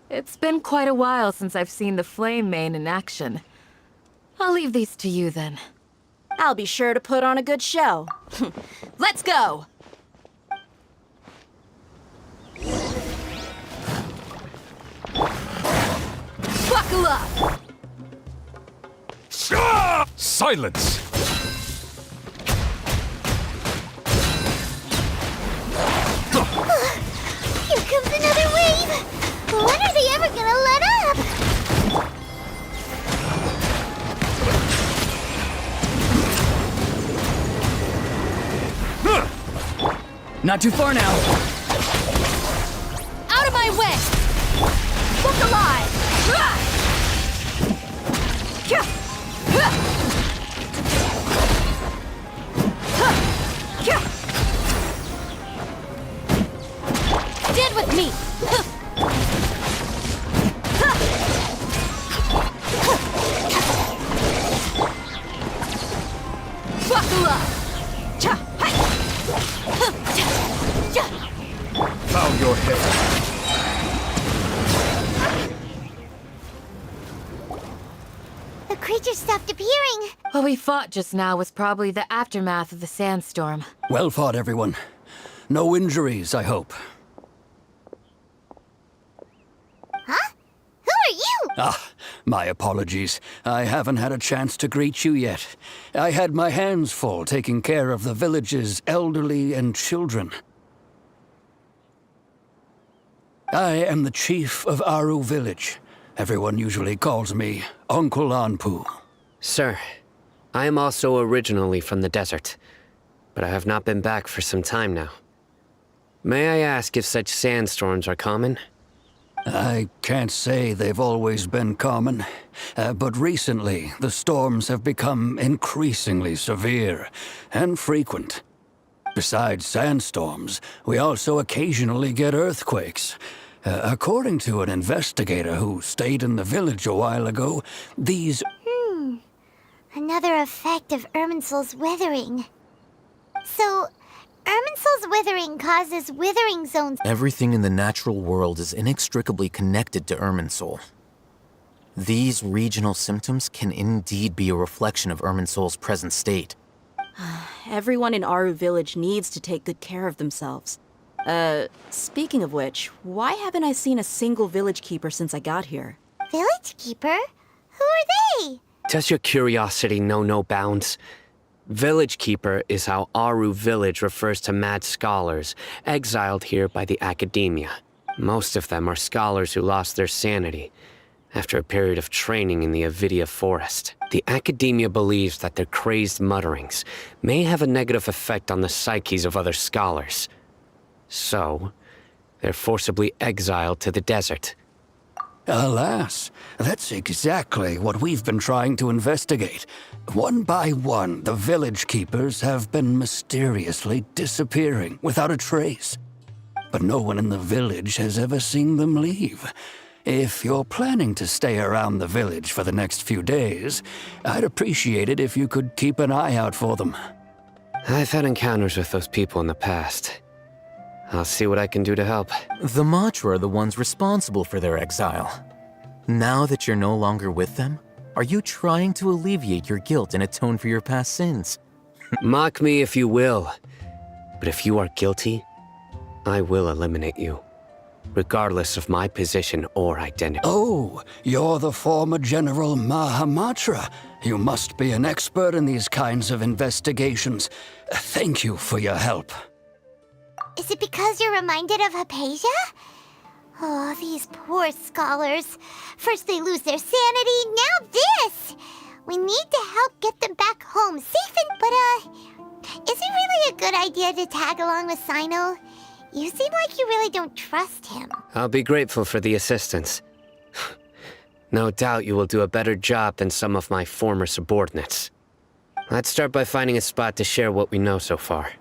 It's been quite a while since I've seen the Flame Mane in action. I'll leave these to you then. I'll be sure to put on a good show. Let's go! Buckle up! Silence! Here comes another wave! When are they ever gonna let up? Not too far now. Out of my way! Look alive! Stand with me! Buckle up! Bow your head. The creature stopped appearing. What we fought just now was probably the aftermath of the sandstorm. Well fought, everyone. No injuries, I hope. Huh? Who are you? Ah, my apologies. I haven't had a chance to greet you yet. I had my hands full taking care of the village's elderly and children. I am the chief of Aru village. Everyone usually calls me Uncle Anpu. Sir, I am also originally from the desert, but I have not been back for some time now. May I ask if such sandstorms are common? I can't say they've always been common, but recently the storms have become increasingly severe and frequent. Besides sandstorms, we also occasionally get earthquakes. According to an investigator who stayed in the village a while ago, these... Another effect of Irminsul's withering. So, Irminsul's withering causes withering zones. Everything in the natural world is inextricably connected to Irminsul. These regional symptoms can indeed be a reflection of Irminsul's present state. Everyone in Aru village needs to take good care of themselves. Speaking of which, why haven't I seen a single village keeper since I got here? Village keeper? Who are they? Does your curiosity know no bounds? Village Keeper is how Aru village refers to mad scholars, exiled here by the academia. Most of them are scholars who lost their sanity after a period of training in the Avidia forest. The academia believes that their crazed mutterings may have a negative effect on the psyches of other scholars. So, they're forcibly exiled to the desert. Alas, that's exactly what we've been trying to investigate. One by one, the village keepers have been mysteriously disappearing without a trace. But no one in the village has ever seen them leave. If you're planning to stay around the village for the next few days, I'd appreciate it if you could keep an eye out for them. I've had encounters with those people in the past. I'll see what I can do to help. The Matra are the ones responsible for their exile. Now that you're no longer with them, are you trying to alleviate your guilt and atone for your past sins? Mock me if you will, but if you are guilty, I will eliminate you, regardless of my position or identity. Oh, you're the former General Mahamatra. You must be an expert in these kinds of investigations. Thank you for your help. Is it because you're reminded of Hypatia? Oh, these poor scholars. First they lose their sanity, now this! We need to help get them back home, safe and... is it really a good idea to tag along with Sino? You seem like you really don't trust him. I'll be grateful for the assistance. No doubt you will do a better job than some of my former subordinates. Let's start by finding a spot to share what we know so far.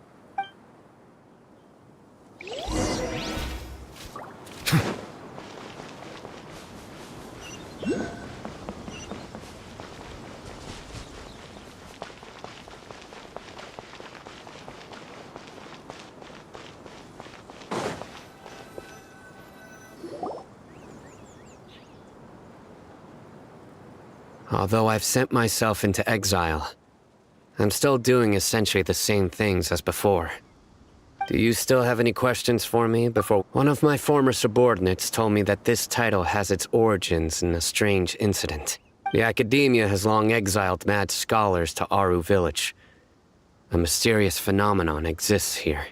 Although I've sent myself into exile, I'm still doing essentially the same things as before. Do you still have any questions for me before? One of my former subordinates told me that this title has its origins in a strange incident. The Academia has long exiled mad scholars to Aru Village. A mysterious phenomenon exists here.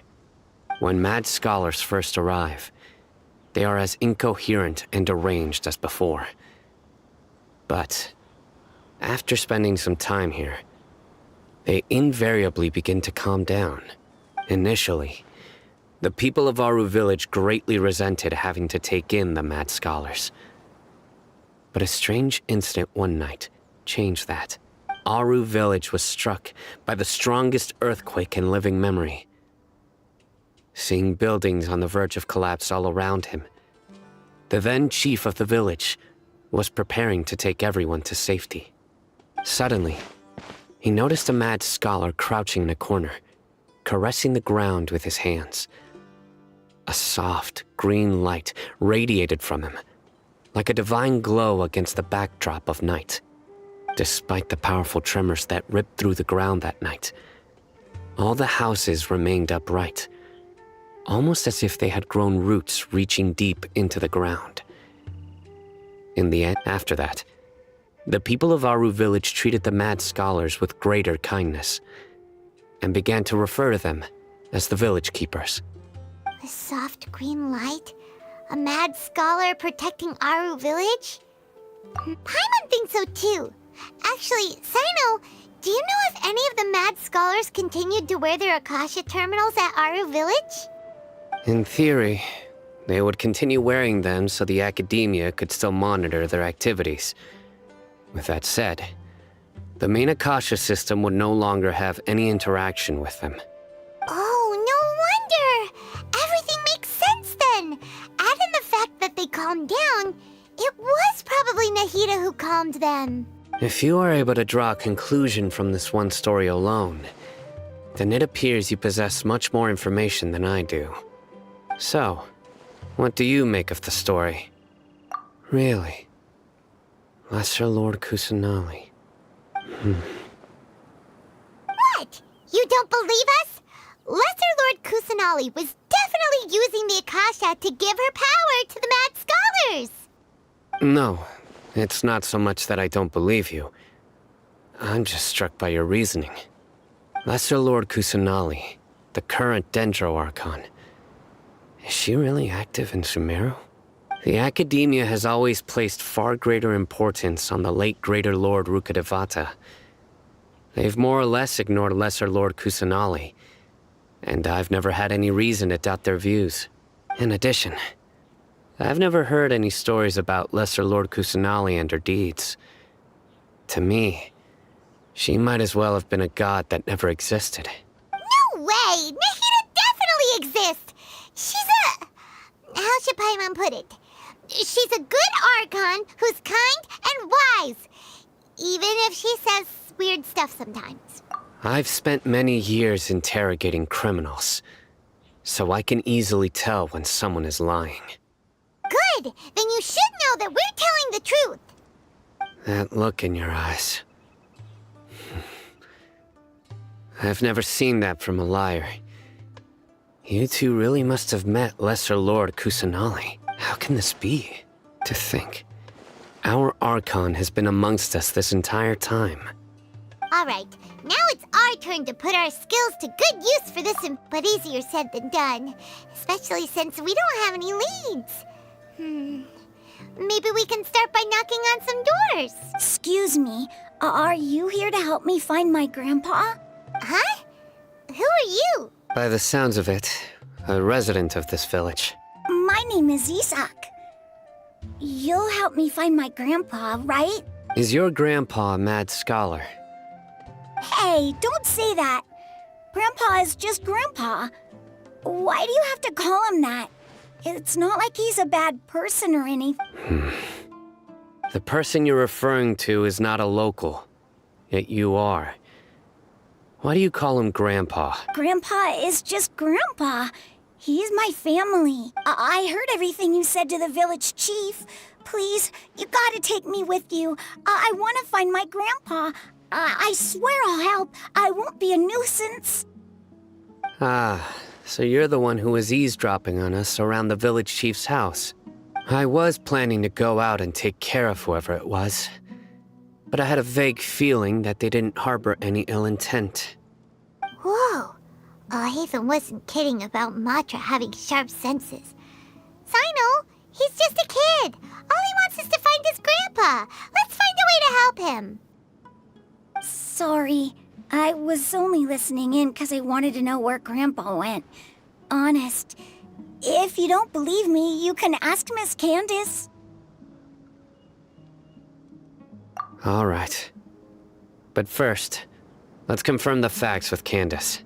When mad scholars first arrive, they are as incoherent and deranged as before. But after spending some time here, they invariably begin to calm down. Initially, the people of Aru Village greatly resented having to take in the mad scholars. But a strange incident one night changed that. Aru Village was struck by the strongest earthquake in living memory. Seeing buildings on the verge of collapse all around him, the then chief of the village was preparing to take everyone to safety. Suddenly, he noticed a mad scholar crouching in a corner, caressing the ground with his hands. A soft, green light radiated from him, like a divine glow against the backdrop of night. Despite the powerful tremors that ripped through the ground that night, all the houses remained upright, almost as if they had grown roots reaching deep into the ground. In the end, after that, the people of Aru Village treated the mad scholars with greater kindness, and began to refer to them as the village keepers. A soft green light? A mad scholar protecting Aru Village? Paimon thinks so too. Actually, Sino, do you know if any of the mad scholars continued to wear their Akasha terminals at Aru Village? In theory, they would continue wearing them so the Academia could still monitor their activities. With that said, the main Akasha system would no longer have any interaction with them. Oh, no wonder! Everything makes sense then! Add in the fact that they calmed down, it was probably Nahida who calmed them. If you are able to draw a conclusion from this one story alone, then it appears you possess much more information than I do. So, what do you make of the story? Really? Lesser Lord Kusanali. What? You don't believe us? Lesser Lord Kusanali was definitely using the Akasha to give her power to the mad scholars! No, it's not so much that I don't believe you. I'm just struck by your reasoning. Lesser Lord Kusanali, the current Dendro Archon, is she really active in Sumeru? The Academia has always placed far greater importance on the late Greater Lord Rukkhadevata. They've more or less ignored Lesser Lord Kusanali, and I've never had any reason to doubt their views. In addition, I've never heard any stories about Lesser Lord Kusanali and her deeds. To me, she might as well have been a god that never existed. No way! Nahida definitely exists! She's a... how should Paimon put it? She's a good Archon who's kind and wise, even if she says weird stuff sometimes. I've spent many years interrogating criminals, so I can easily tell when someone is lying. Good! Then you should know that we're telling the truth! That look in your eyes. I've never seen that from a liar. You two really must have met Lesser Lord Kusanali. How can this be? To think, our Archon has been amongst us this entire time. Alright, now it's our turn to put our skills to good use for this, but easier said than done. Especially since we don't have any leads. Maybe we can start by knocking on some doors. Excuse me, are you here to help me find my grandpa? Huh? Who are you? By the sounds of it, a resident of this village. My name is Isak. You'll help me find my grandpa, right? Is your grandpa a mad scholar? Hey, don't say that. Grandpa is just Grandpa. Why do you have to call him that? It's not like he's a bad person or anything. The person you're referring to is not a local, yet you are. Why do you call him Grandpa? Grandpa is just Grandpa. He's my family. I heard everything you said to the village chief, Please, you gotta take me with you. I want to find my grandpa. I swear I'll help. I won't be a nuisance. Ah, so you're the one who was eavesdropping on us around the village chief's house. I was planning to go out and take care of whoever it was, but I had a vague feeling that they didn't harbor any ill intent. Whoa. Ethan wasn't kidding about Matra having sharp senses. Sino, he's just a kid. All he wants is to find his grandpa. Let's find a way to help him. Sorry. I was only listening in because I wanted to know where Grandpa went. Honest. If you don't believe me, you can ask Miss Candace. All right. But first, let's confirm the facts with Candace.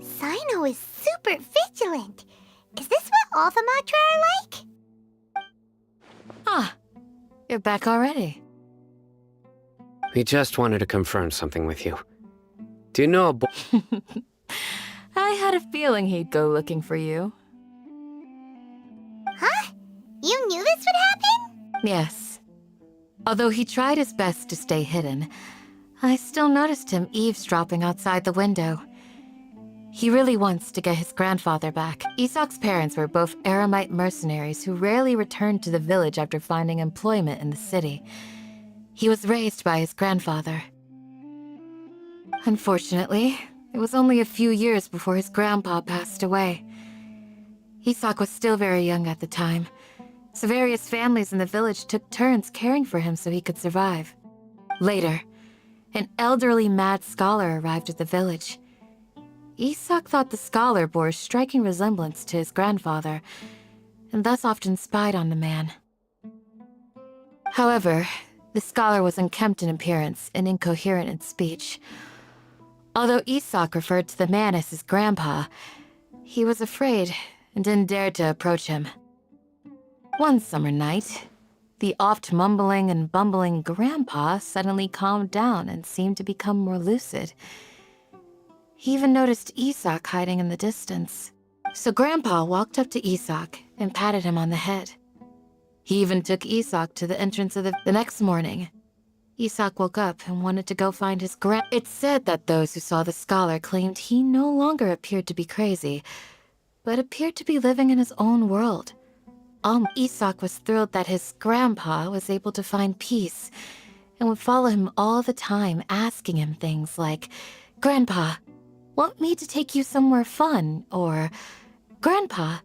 Sino is super vigilant. Is this what all the Matra are like? Ah, you're back already. We just wanted to confirm something with you. Do you know a boy? I had a feeling he'd go looking for you. Huh? You knew this would happen? Yes. Although he tried his best to stay hidden, I still noticed him eavesdropping outside the window. He really wants to get his grandfather back. Isak's parents were both Aramite mercenaries who rarely returned to the village after finding employment in the city. He was raised by his grandfather. Unfortunately, it was only a few years before his grandpa passed away. Isak was still very young at the time, so various families in the village took turns caring for him so he could survive. Later, an elderly mad scholar arrived at the village. Isak thought the scholar bore a striking resemblance to his grandfather, and thus often spied on the man. However, the scholar was unkempt in appearance and incoherent in speech. Although Isak referred to the man as his grandpa, he was afraid and didn't dare to approach him. One summer night, the oft mumbling and bumbling grandpa suddenly calmed down and seemed to become more lucid. He even noticed Isak hiding in the distance. So Grandpa walked up to Isak and patted him on the head. He even took Isak to the entrance of the next morning. Isak woke up and wanted to go find his It's said that those who saw the scholar claimed he no longer appeared to be crazy, but appeared to be living in his own world. Isak was thrilled that his grandpa was able to find peace and would follow him all the time, asking him things like, "Grandpa, want me to take you somewhere fun?" Or, "Grandpa."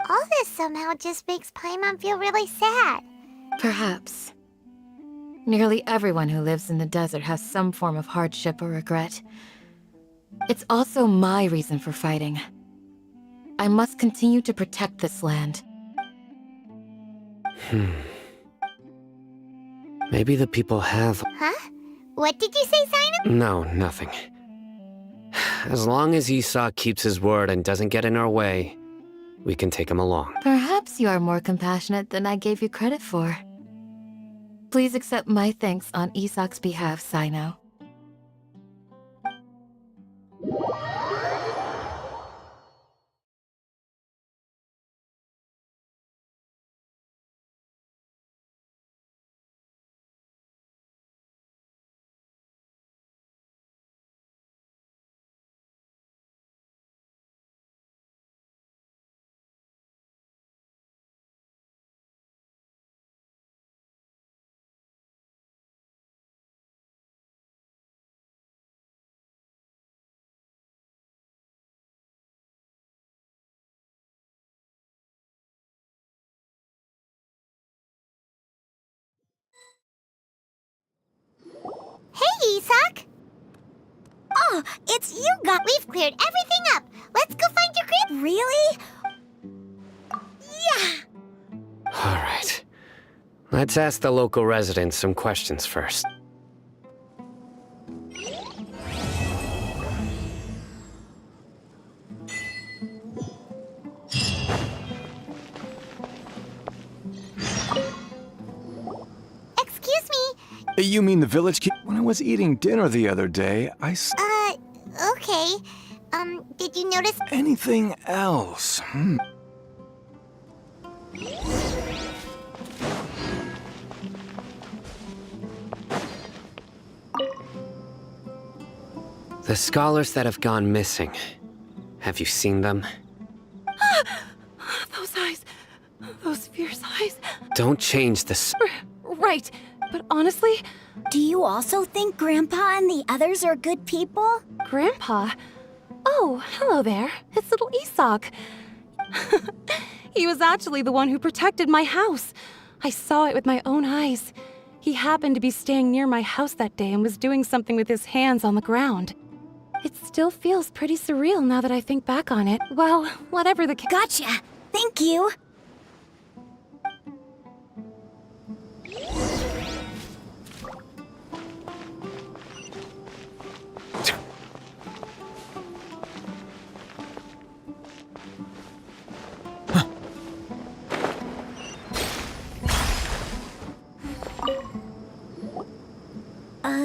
All this somehow just makes Paimon feel really sad. Perhaps. Nearly everyone who lives in the desert has some form of hardship or regret. It's also my reason for fighting. I must continue to protect this land. Maybe the people have... Huh? What did you say, Sino? No, nothing. As long as Isak keeps his word and doesn't get in our way, we can take him along. Perhaps you are more compassionate than I gave you credit for. Please accept my thanks on Isak's behalf, Sino. Oh, it's you guys. We've cleared everything up. Let's go find your grandpa. Really? Yeah. All right. Let's ask the local residents some questions first. Excuse me. You mean the village keep? When I was eating dinner the other day, Okay. Did you notice? Anything else? The scholars that have gone missing. Have you seen them? Those eyes. Those fierce eyes. Don't change the Right. But honestly, Do you also think Grandpa and the others are good people? Grandpa. Oh, hello there. It's little Isak. He was actually the one who protected my house. I saw it with my own eyes. He happened to be staying near my house that day and was doing something with his hands on the ground. It still feels pretty surreal now that I think back on it. Well, whatever the Gotcha. Thank you.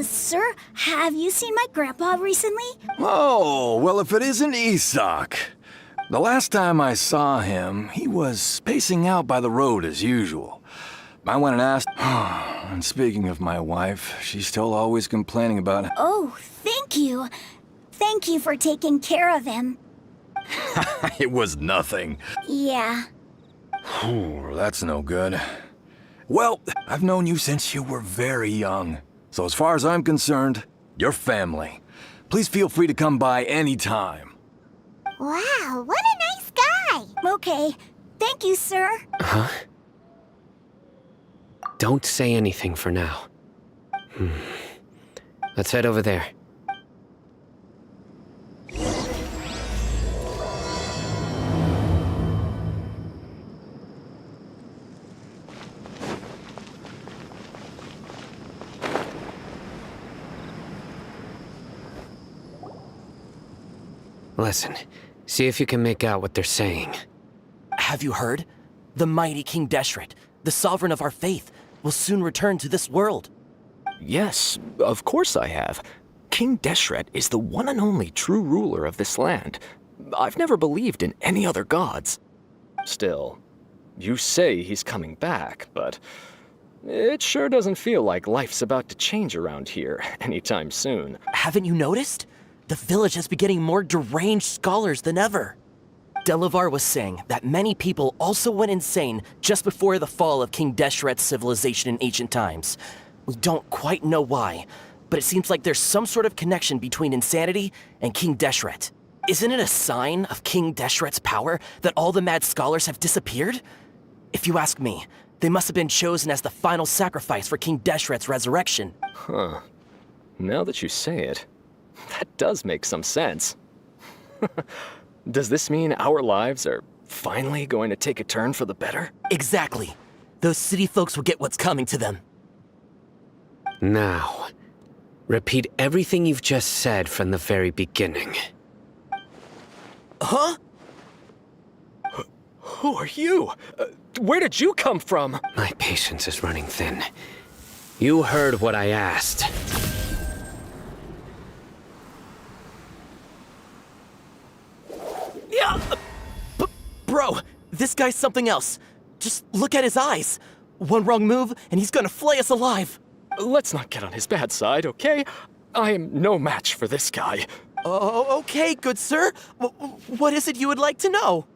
Sir, have you seen my grandpa recently? Oh, well, if it isn't Isak. The last time I saw him, he was pacing out by the road as usual. I went and asked. And speaking of my wife, she's still always complaining about. Oh, thank you. Thank you for taking care of him. It was nothing. Yeah. Ooh, that's no good. Well, I've known you since you were very young. So as far as I'm concerned, you're family. Please feel free to come by anytime. Wow, what a nice guy. Okay. Thank you, sir. Huh? Don't say anything for now. Let's head over there. Listen, see if you can make out what they're saying. Have you heard? The mighty King Deshret, the sovereign of our faith, will soon return to this world. Yes, of course I have. King Deshret is the one and only true ruler of this land. I've never believed in any other gods. Still, you say he's coming back, but it sure doesn't feel like life's about to change around here anytime soon. Haven't you noticed? The village has been getting more deranged scholars than ever. Delavar was saying that many people also went insane just before the fall of King Deshret's civilization in ancient times. We don't quite know why, but it seems like there's some sort of connection between insanity and King Deshret. Isn't it a sign of King Deshret's power that all the mad scholars have disappeared? If you ask me, they must have been chosen as the final sacrifice for King Deshret's resurrection. Huh. Now that you say it, that does make some sense. Does this mean our lives are finally going to take a turn for the better? Exactly. Those city folks will get what's coming to them. Now, repeat everything you've just said from the very beginning. Huh? Who are you? Where did you come from? My patience is running thin. You heard what I asked. Yeah! Bro, this guy's something else. Just look at his eyes. One wrong move, and he's gonna flay us alive. Let's not get on his bad side, okay? I am no match for this guy. Oh, okay, good sir. What is it you would like to know?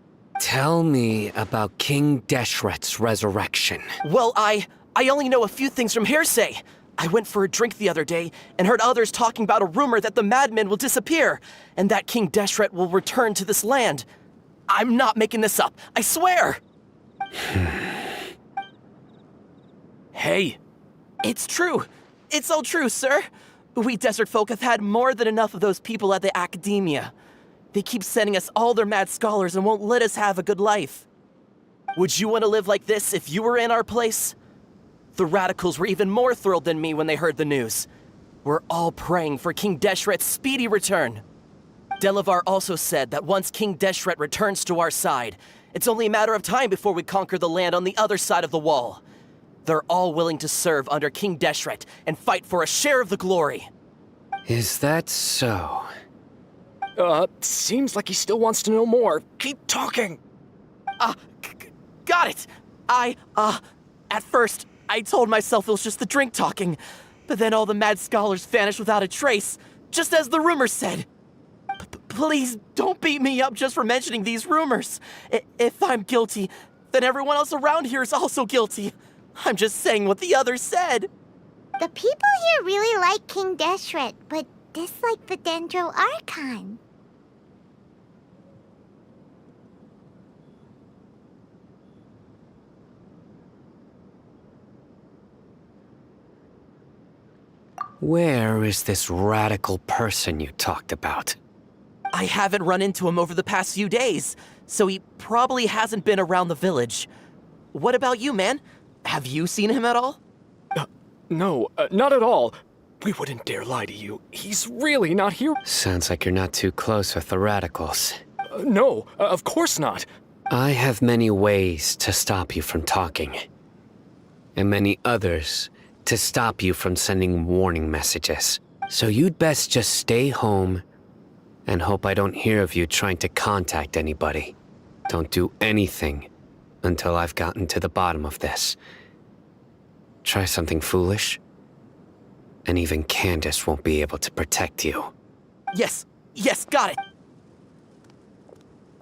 Tell me about King Deshret's resurrection. Well, I only know a few things from hearsay. I went for a drink the other day and heard others talking about a rumor that the madmen will disappear and that King Deshret will return to this land. I'm not making this up, I swear! Hey! It's true. It's all true, sir. We desert folk have had more than enough of those people at the academia. They keep sending us all their mad scholars and won't let us have a good life. Would you want to live like this if you were in our place? The radicals were even more thrilled than me when they heard the news. We're all praying for King Deshret's speedy return. Delavar also said that once King Deshret returns to our side, it's only a matter of time before we conquer the land on the other side of the wall. They're all willing to serve under King Deshret and fight for a share of the glory. Is that so? Seems like he still wants to know more. Keep talking. Got it! At first, I told myself it was just the drink talking, but then all the mad scholars vanished without a trace, just as the rumors said. Please don't beat me up just for mentioning these rumors. If I'm guilty, then everyone else around here is also guilty. I'm just saying what the others said. The people here really like King Deshret, but dislike the Dendro Archon. Where is this radical person you talked about? I haven't run into him over the past few days, so he probably hasn't been around the village. What about you, man? Have you seen him at all? No, not at all. We wouldn't dare lie to you. He's really not here. Sounds like you're not too close with the radicals. No, of course not. I have many ways to stop you from talking. And many others to stop you from sending warning messages. So you'd best just stay home and hope I don't hear of you trying to contact anybody. Don't do anything until I've gotten to the bottom of this. Try something foolish, and even Candace won't be able to protect you. Yes, got it.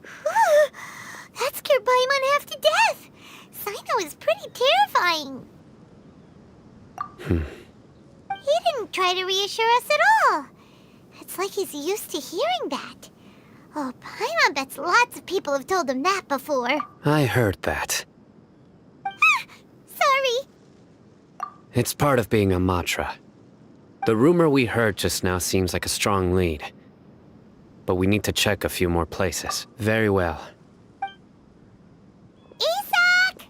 That scared Paimon half to death. Sino is pretty terrifying. He didn't try to reassure us at all. It's like he's used to hearing that. Oh, Paimon bets lots of people have told him that before. I heard that. Sorry. It's part of being a Matra. The rumor we heard just now seems like a strong lead. But we need to check a few more places. Very well. Isak!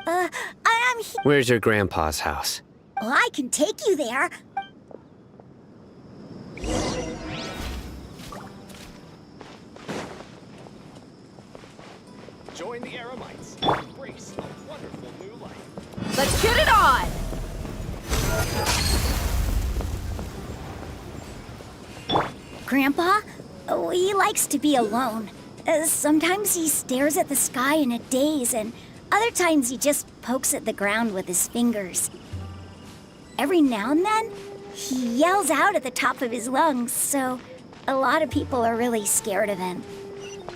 I'm here. Where's your grandpa's house? Well, I can take you there. Join the Eremites. Embrace a wonderful new life. Let's get it on! Grandpa? Oh, he likes to be alone. Sometimes he stares at the sky in a daze, and other times he just pokes at the ground with his fingers. Every now and then, he yells out at the top of his lungs, so a lot of people are really scared of him.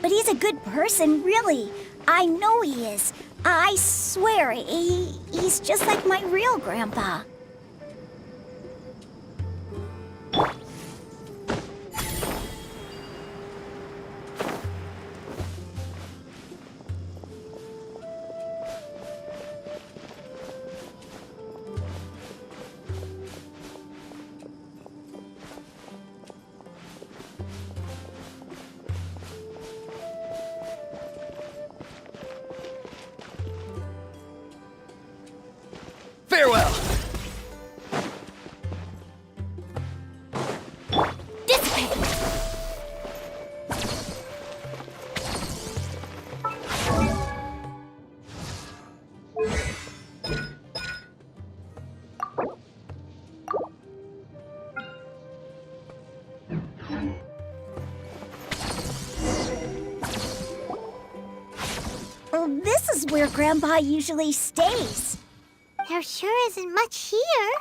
But he's a good person, really. I know he is. I swear, he's just like my real grandpa. Farewell! Well, this is where Grandpa usually stays. There sure isn't much here.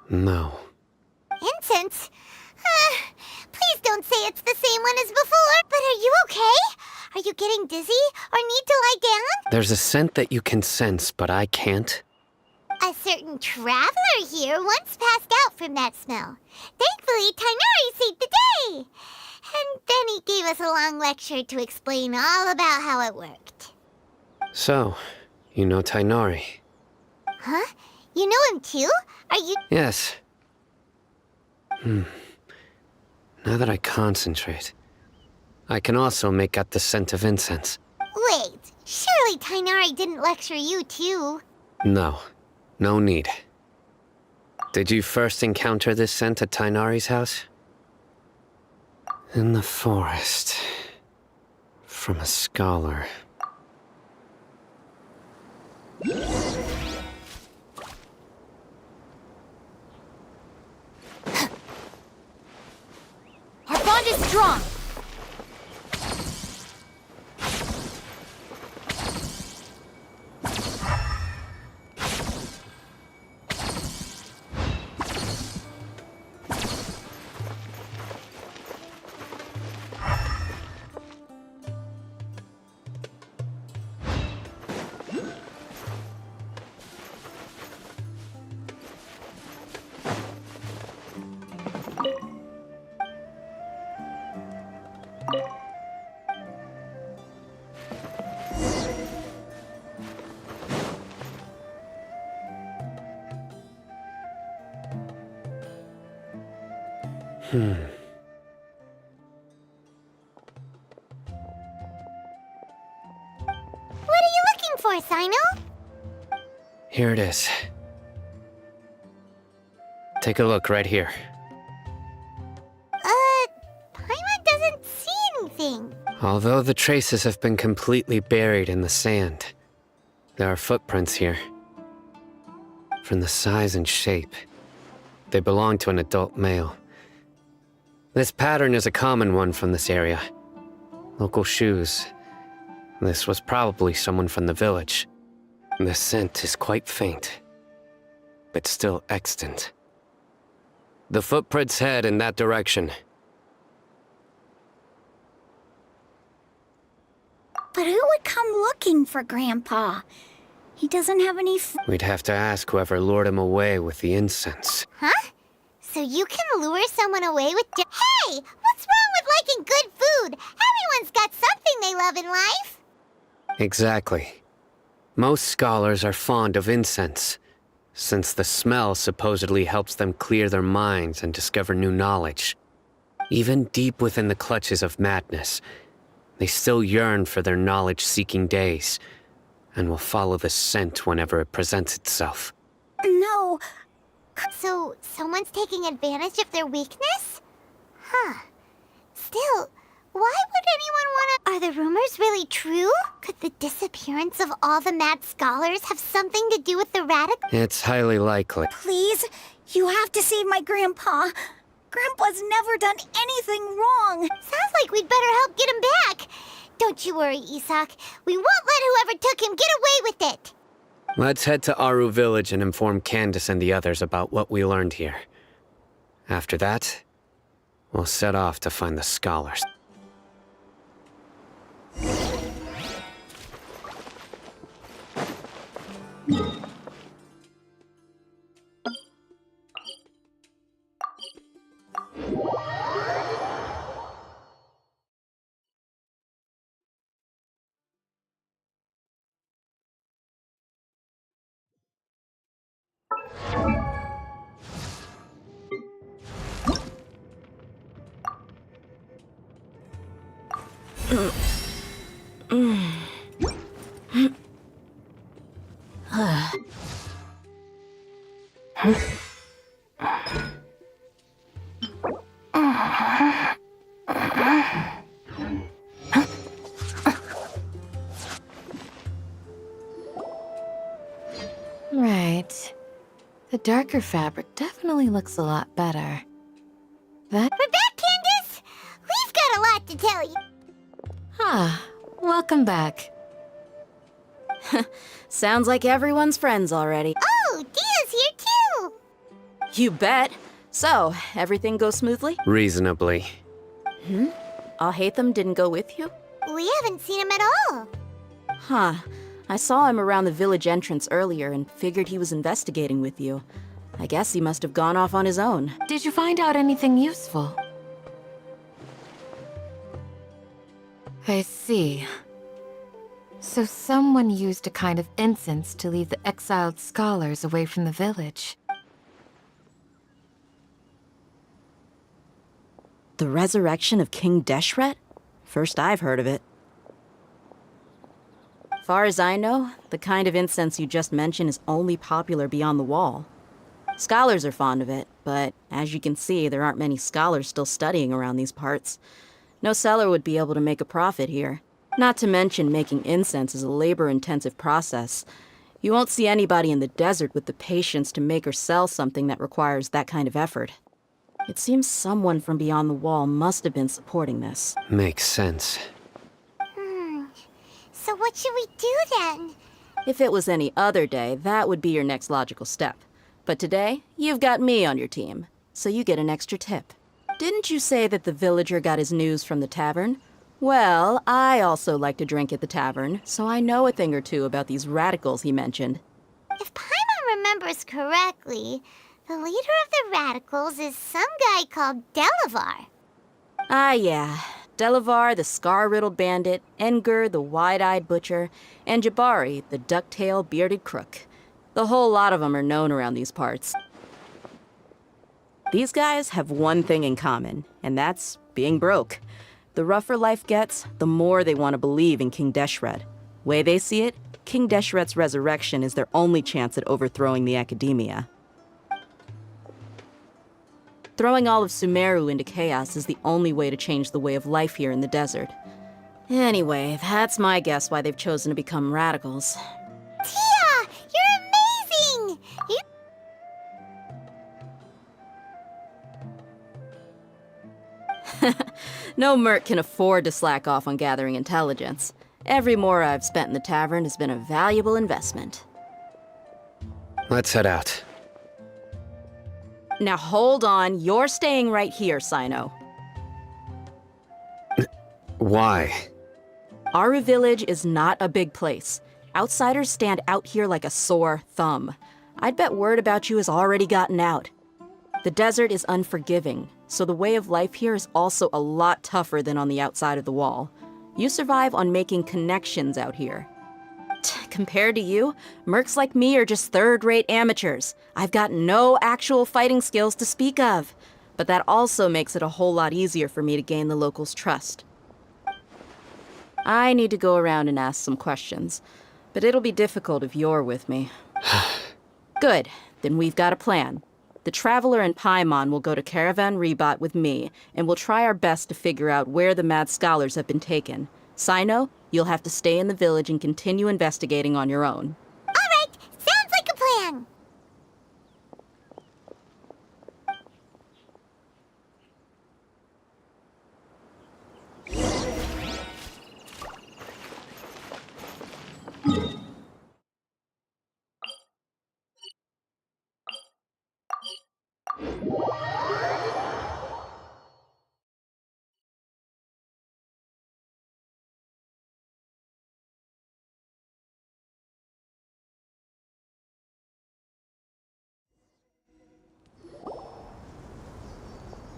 No. Incense? Please don't say it's the same one as before. But are you okay? Are you getting dizzy or need to lie down? There's a scent that you can sense, but I can't. A certain traveler here once passed out from that smell. Thankfully, Tainari saved the day. And then he gave us a long lecture to explain all about how it worked. So, you know Tainari? Huh? You know him too? Are you... Yes. Now that I concentrate, I can also make out the scent of incense. Wait, surely Tainari didn't lecture you too. No, no need. Did you first encounter this scent at Tainari's house? In the forest. From a scholar. Our bond is strong! What are you looking for, Sino? Here it is. Take a look right here. Paimon doesn't see anything. Although the traces have been completely buried in the sand, there are footprints here. From the size and shape, they belong to an adult male. This pattern is a common one from this area. Local shoes. This was probably someone from the village. The scent is quite faint, but still extant. The footprints head in that direction. But who would come looking for Grandpa? He doesn't have any We'd have to ask whoever lured him away with the incense. Huh? So you can lure someone away with Hey! What's wrong with liking good food? Everyone's got something they love in life. Exactly. Most scholars are fond of incense, since the smell supposedly helps them clear their minds and discover new knowledge. Even deep within the clutches of madness, they still yearn for their knowledge-seeking days, and will follow the scent whenever it presents itself. No. So, someone's taking advantage of their weakness? Huh. Still, why would anyone want to... Are the rumors really true? Could the disappearance of all the mad scholars have something to do with the radical... It's highly likely. Please, you have to save my Grandpa. Grandpa's never done anything wrong. Sounds like we'd better help get him back. Don't you worry, Isak. We won't let whoever took him get away with it. Let's head to Aru Village and inform Candace and the others about what we learned here. After that, we'll set off to find the scholars. Right. The darker fabric definitely looks a lot better. That... We're back, Candace! We've got a lot to tell you. Ah, welcome back. Sounds like everyone's friends already. Oh, Dia's here too! You bet. So, everything goes smoothly? Reasonably. Alhaitham didn't go with you? We haven't seen him at all. Huh. I saw him around the village entrance earlier and figured he was investigating with you. I guess he must have gone off on his own. Did you find out anything useful? I see. So someone used a kind of incense to lead the exiled scholars away from the village. The resurrection of King Deshret? First I've heard of it. Far as I know, the kind of incense you just mentioned is only popular beyond the wall. Scholars are fond of it, but as you can see, there aren't many scholars still studying around these parts. No seller would be able to make a profit here. Not to mention making incense is a labor-intensive process. You won't see anybody in the desert with the patience to make or sell something that requires that kind of effort. It seems someone from beyond the wall must have been supporting this. Makes sense. So what should we do then? If it was any other day, that would be your next logical step. But today, you've got me on your team, so you get an extra tip. Didn't you say that the villager got his news from the tavern? Well, I also like to drink at the tavern, so I know a thing or two about these radicals he mentioned. If Paimon remembers correctly, the leader of the radicals is some guy called Delavar. Ah, yeah. Delavar, the scar-riddled bandit, Engur, the wide-eyed butcher, and Jabari, the duck-tailed bearded crook. The whole lot of them are known around these parts. These guys have one thing in common, and that's being broke. The rougher life gets, the more they want to believe in King Deshret. Way they see it, King Deshret's resurrection is their only chance at overthrowing the Academia. Throwing all of Sumeru into chaos is the only way to change the way of life here in the desert. Anyway, that's my guess why they've chosen to become radicals. Tia! You're amazing! No merc can afford to slack off on gathering intelligence. Every more I've spent in the tavern has been a valuable investment. Let's head out. Now hold on, you're staying right here, Sino. Why? Aru Village is not a big place. Outsiders stand out here like a sore thumb. I'd bet word about you has already gotten out. The desert is unforgiving, so the way of life here is also a lot tougher than on the outside of the wall. You survive on making connections out here. Compared to you, mercs like me are just third-rate amateurs. I've got no actual fighting skills to speak of. But that also makes it a whole lot easier for me to gain the locals' trust. I need to go around and ask some questions, but it'll be difficult if you're with me. Good, then we've got a plan. The Traveler and Paimon will go to Caravan Rebat with me, and we'll try our best to figure out where the mad scholars have been taken. Sino, you'll have to stay in the village and continue investigating on your own. All right, sounds like a plan.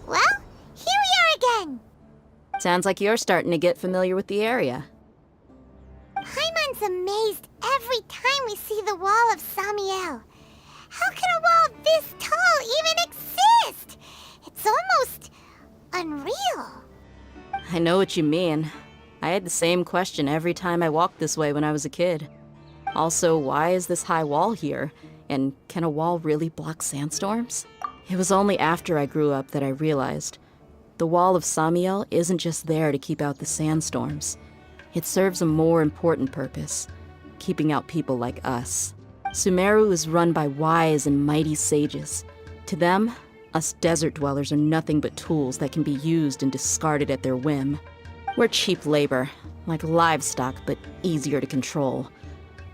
Well, here we are again. Sounds like you're starting to get familiar with the area. Paimon's amazed every time we see the wall of Samiel. How can a wall this tall even exist? It's almost unreal. I know what you mean. I had the same question every time I walked this way when I was a kid. Also, why is this high wall here? And can a wall really block sandstorms? It was only after I grew up that I realized the wall of Samiel isn't just there to keep out the sandstorms. It serves a more important purpose, keeping out people like us. Sumeru is run by wise and mighty sages. To them, us desert dwellers are nothing but tools that can be used and discarded at their whim. We're cheap labor, like livestock, but easier to control.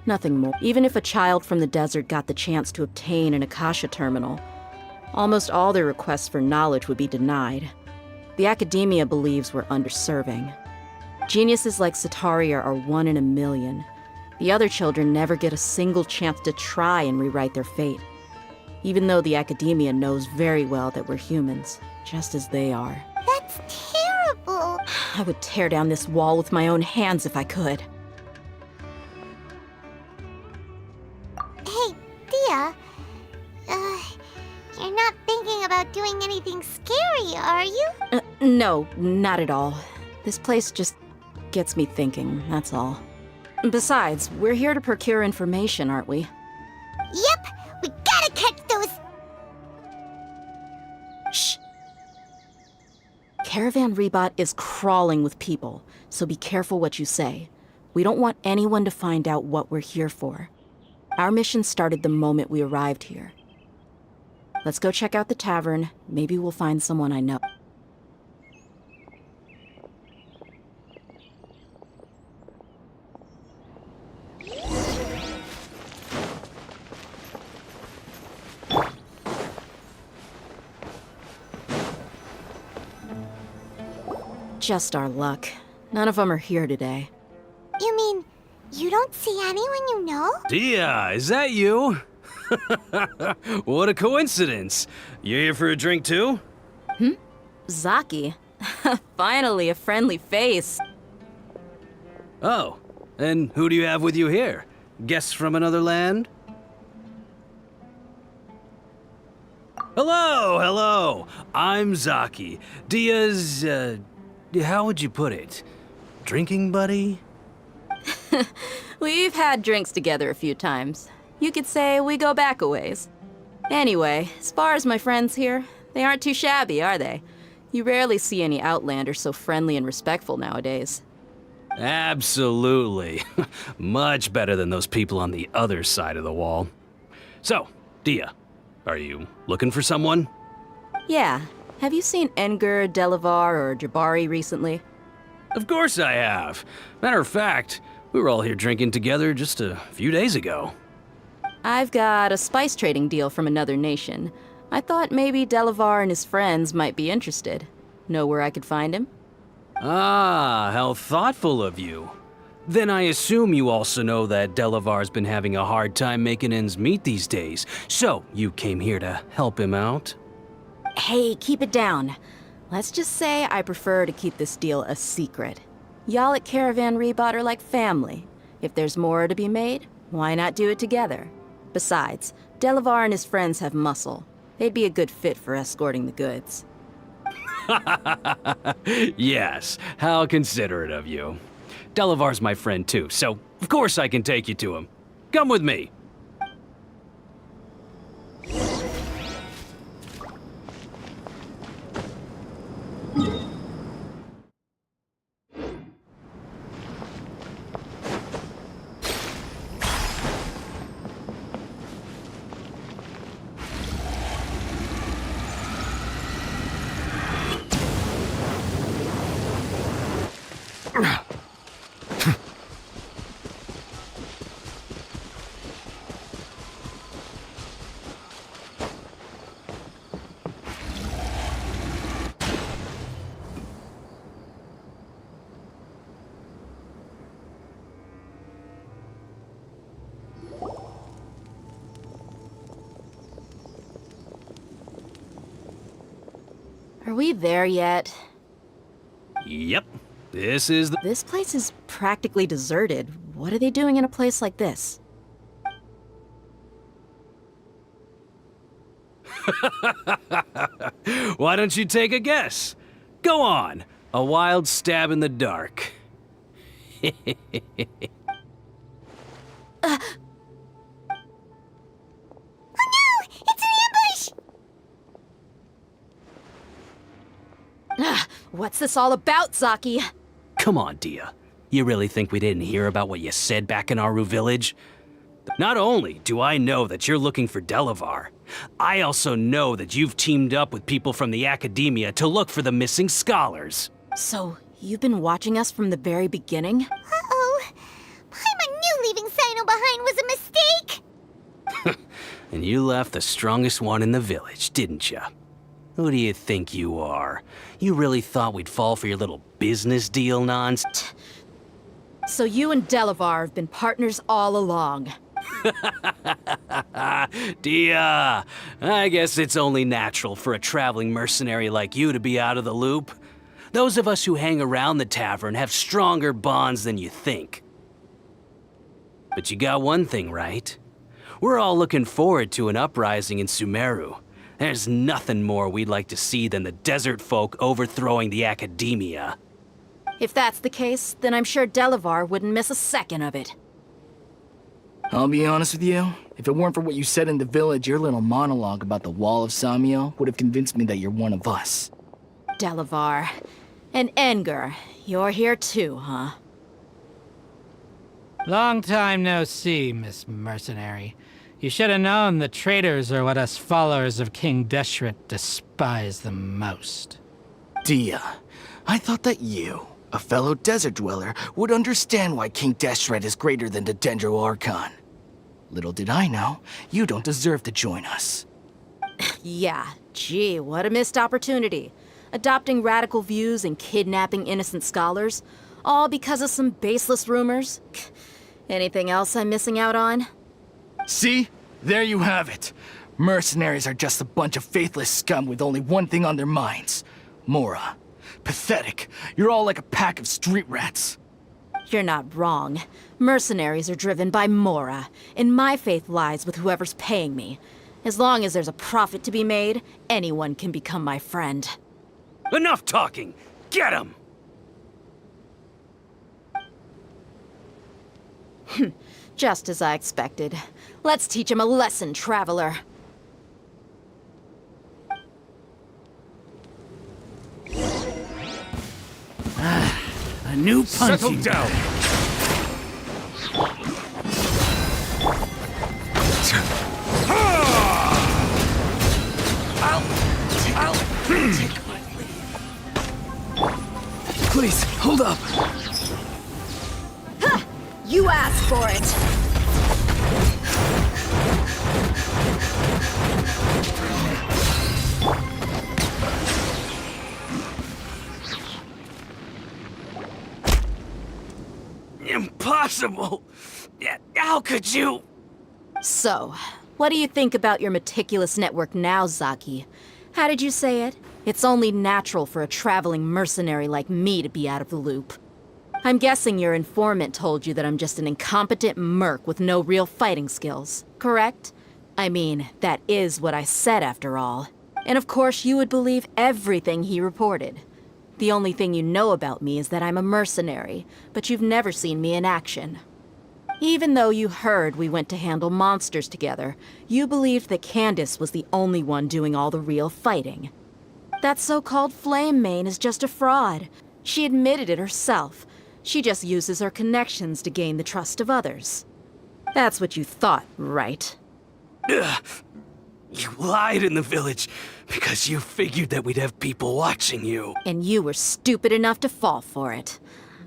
Nothing more. Even if a child from the desert got the chance to obtain an Akasha terminal, almost all their requests for knowledge would be denied. The Academia believes we're underserving. Geniuses like Sataria are 1 in a million. The other children never get a single chance to try and rewrite their fate. Even though the Academia knows very well that we're humans, just as they are. That's terrible. I would tear down this wall with my own hands if I could. Hey, Thea. You're not thinking about doing anything scary, are you? No, not at all. This place just gets me thinking, that's all. Besides, we're here to procure information, aren't we? Yep, we gotta catch those. Shh. Caravan Rebot is crawling with people, so be careful what you say. We don't want anyone to find out what we're here for. Our mission started the moment we arrived here. Let's go check out the tavern. Maybe we'll find someone I know. Just our luck. None of them are here today. You mean, you don't see anyone you know? Dia, is that you? What a coincidence. You here for a drink too? Zaki. Finally, a friendly face. Oh, and who do you have with you here? Guests from another land? Hello. I'm Zaki. Dia's, how would you put it? Drinking buddy? We've had drinks together a few times. You could say we go back a ways. Anyway, as far as my friends here, they aren't too shabby, are they? You rarely see any Outlanders so friendly and respectful nowadays. Absolutely. Much better than those people on the other side of the wall. So, Dia, are you looking for someone? Yeah. Have you seen Enger, Delavar, or Jabari recently? Of course I have. Matter of fact, we were all here drinking together just a few days ago. I've got a spice trading deal from another nation. I thought maybe Delavar and his friends might be interested. Know where I could find him? Ah, how thoughtful of you. Then I assume you also know that Delavar's been having a hard time making ends meet these days, so you came here to help him out? Hey, keep it down. Let's just say I prefer to keep this deal a secret. Y'all at Caravan Rebot are like family. If there's more to be made, why not do it together? Besides, Delavar and his friends have muscle. They'd be a good fit for escorting the goods. Yes, how considerate of you. Delavar's my friend too, so of course I can take you to him. Come with me. Are we there yet? Yep, this is the... This place is practically deserted. What are they doing in a place like this? Why don't you take a guess? Go on, a wild stab in the dark. What's this all about, Zaki? Come on, Dia. You really think we didn't hear about what you said back in Aru Village? Not only do I know that you're looking for Delavar, I also know that you've teamed up with people from the Academia to look for the missing scholars. So, you've been watching us from the very beginning? Uh-oh. Paimon knew leaving Sino behind was a mistake! And you left the strongest one in the village, didn't you? Who do you think you are? You really thought we'd fall for your little business deal nonsense? So you and Delavar have been partners all along. Dia, I guess it's only natural for a traveling mercenary like you to be out of the loop. Those of us who hang around the tavern have stronger bonds than you think. But you got one thing right. We're all looking forward to an uprising in Sumeru. There's nothing more we'd like to see than the desert folk overthrowing the academia. If that's the case, then I'm sure Delavar wouldn't miss a second of it. I'll be honest with you, if it weren't for what you said in the village, your little monologue about the Wall of Samiel would have convinced me that you're one of us. Delavar. And Enger, you're here too, huh? Long time no see, Miss Mercenary. You should have known the traitors are what us followers of King Deshret despise the most. Dia, I thought that you, a fellow desert dweller, would understand why King Deshret is greater than the Dendro Archon. Little did I know, you don't deserve to join us. Yeah, gee, what a missed opportunity. Adopting radical views and kidnapping innocent scholars, all because of some baseless rumors. Anything else I'm missing out on? See? There you have it. Mercenaries are just a bunch of faithless scum with only one thing on their minds. Mora. Pathetic. You're all like a pack of street rats. You're not wrong. Mercenaries are driven by Mora, and my faith lies with whoever's paying me. As long as there's a profit to be made, anyone can become my friend. Enough talking! Get him! Just as I expected. Let's teach him a lesson, traveler. A new punching. Settle down! Please, hold up. You asked for it! Impossible! How could you? So, what do you think about your meticulous network now, Zaki? How did you say it? It's only natural for a traveling mercenary like me to be out of the loop. I'm guessing your informant told you that I'm just an incompetent merc with no real fighting skills, correct? I mean, that is what I said after all. And of course you would believe everything he reported. The only thing you know about me is that I'm a mercenary, but you've never seen me in action. Even though you heard we went to handle monsters together, you believed that Candace was the only one doing all the real fighting. That so-called Flame Mane is just a fraud. She admitted it herself. She just uses her connections to gain the trust of others. That's what you thought, right? Ugh. You lied in the village because you figured that we'd have people watching you. And you were stupid enough to fall for it.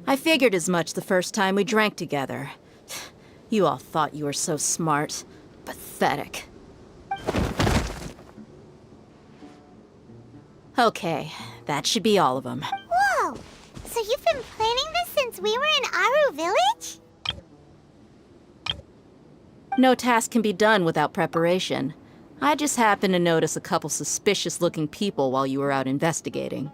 I figured as much the first time we drank together. You all thought you were so smart. Pathetic. Okay, that should be all of them. Whoa! So you've been planning this since we were in Aru Village? No task can be done without preparation. I just happened to notice a couple suspicious-looking people while you were out investigating.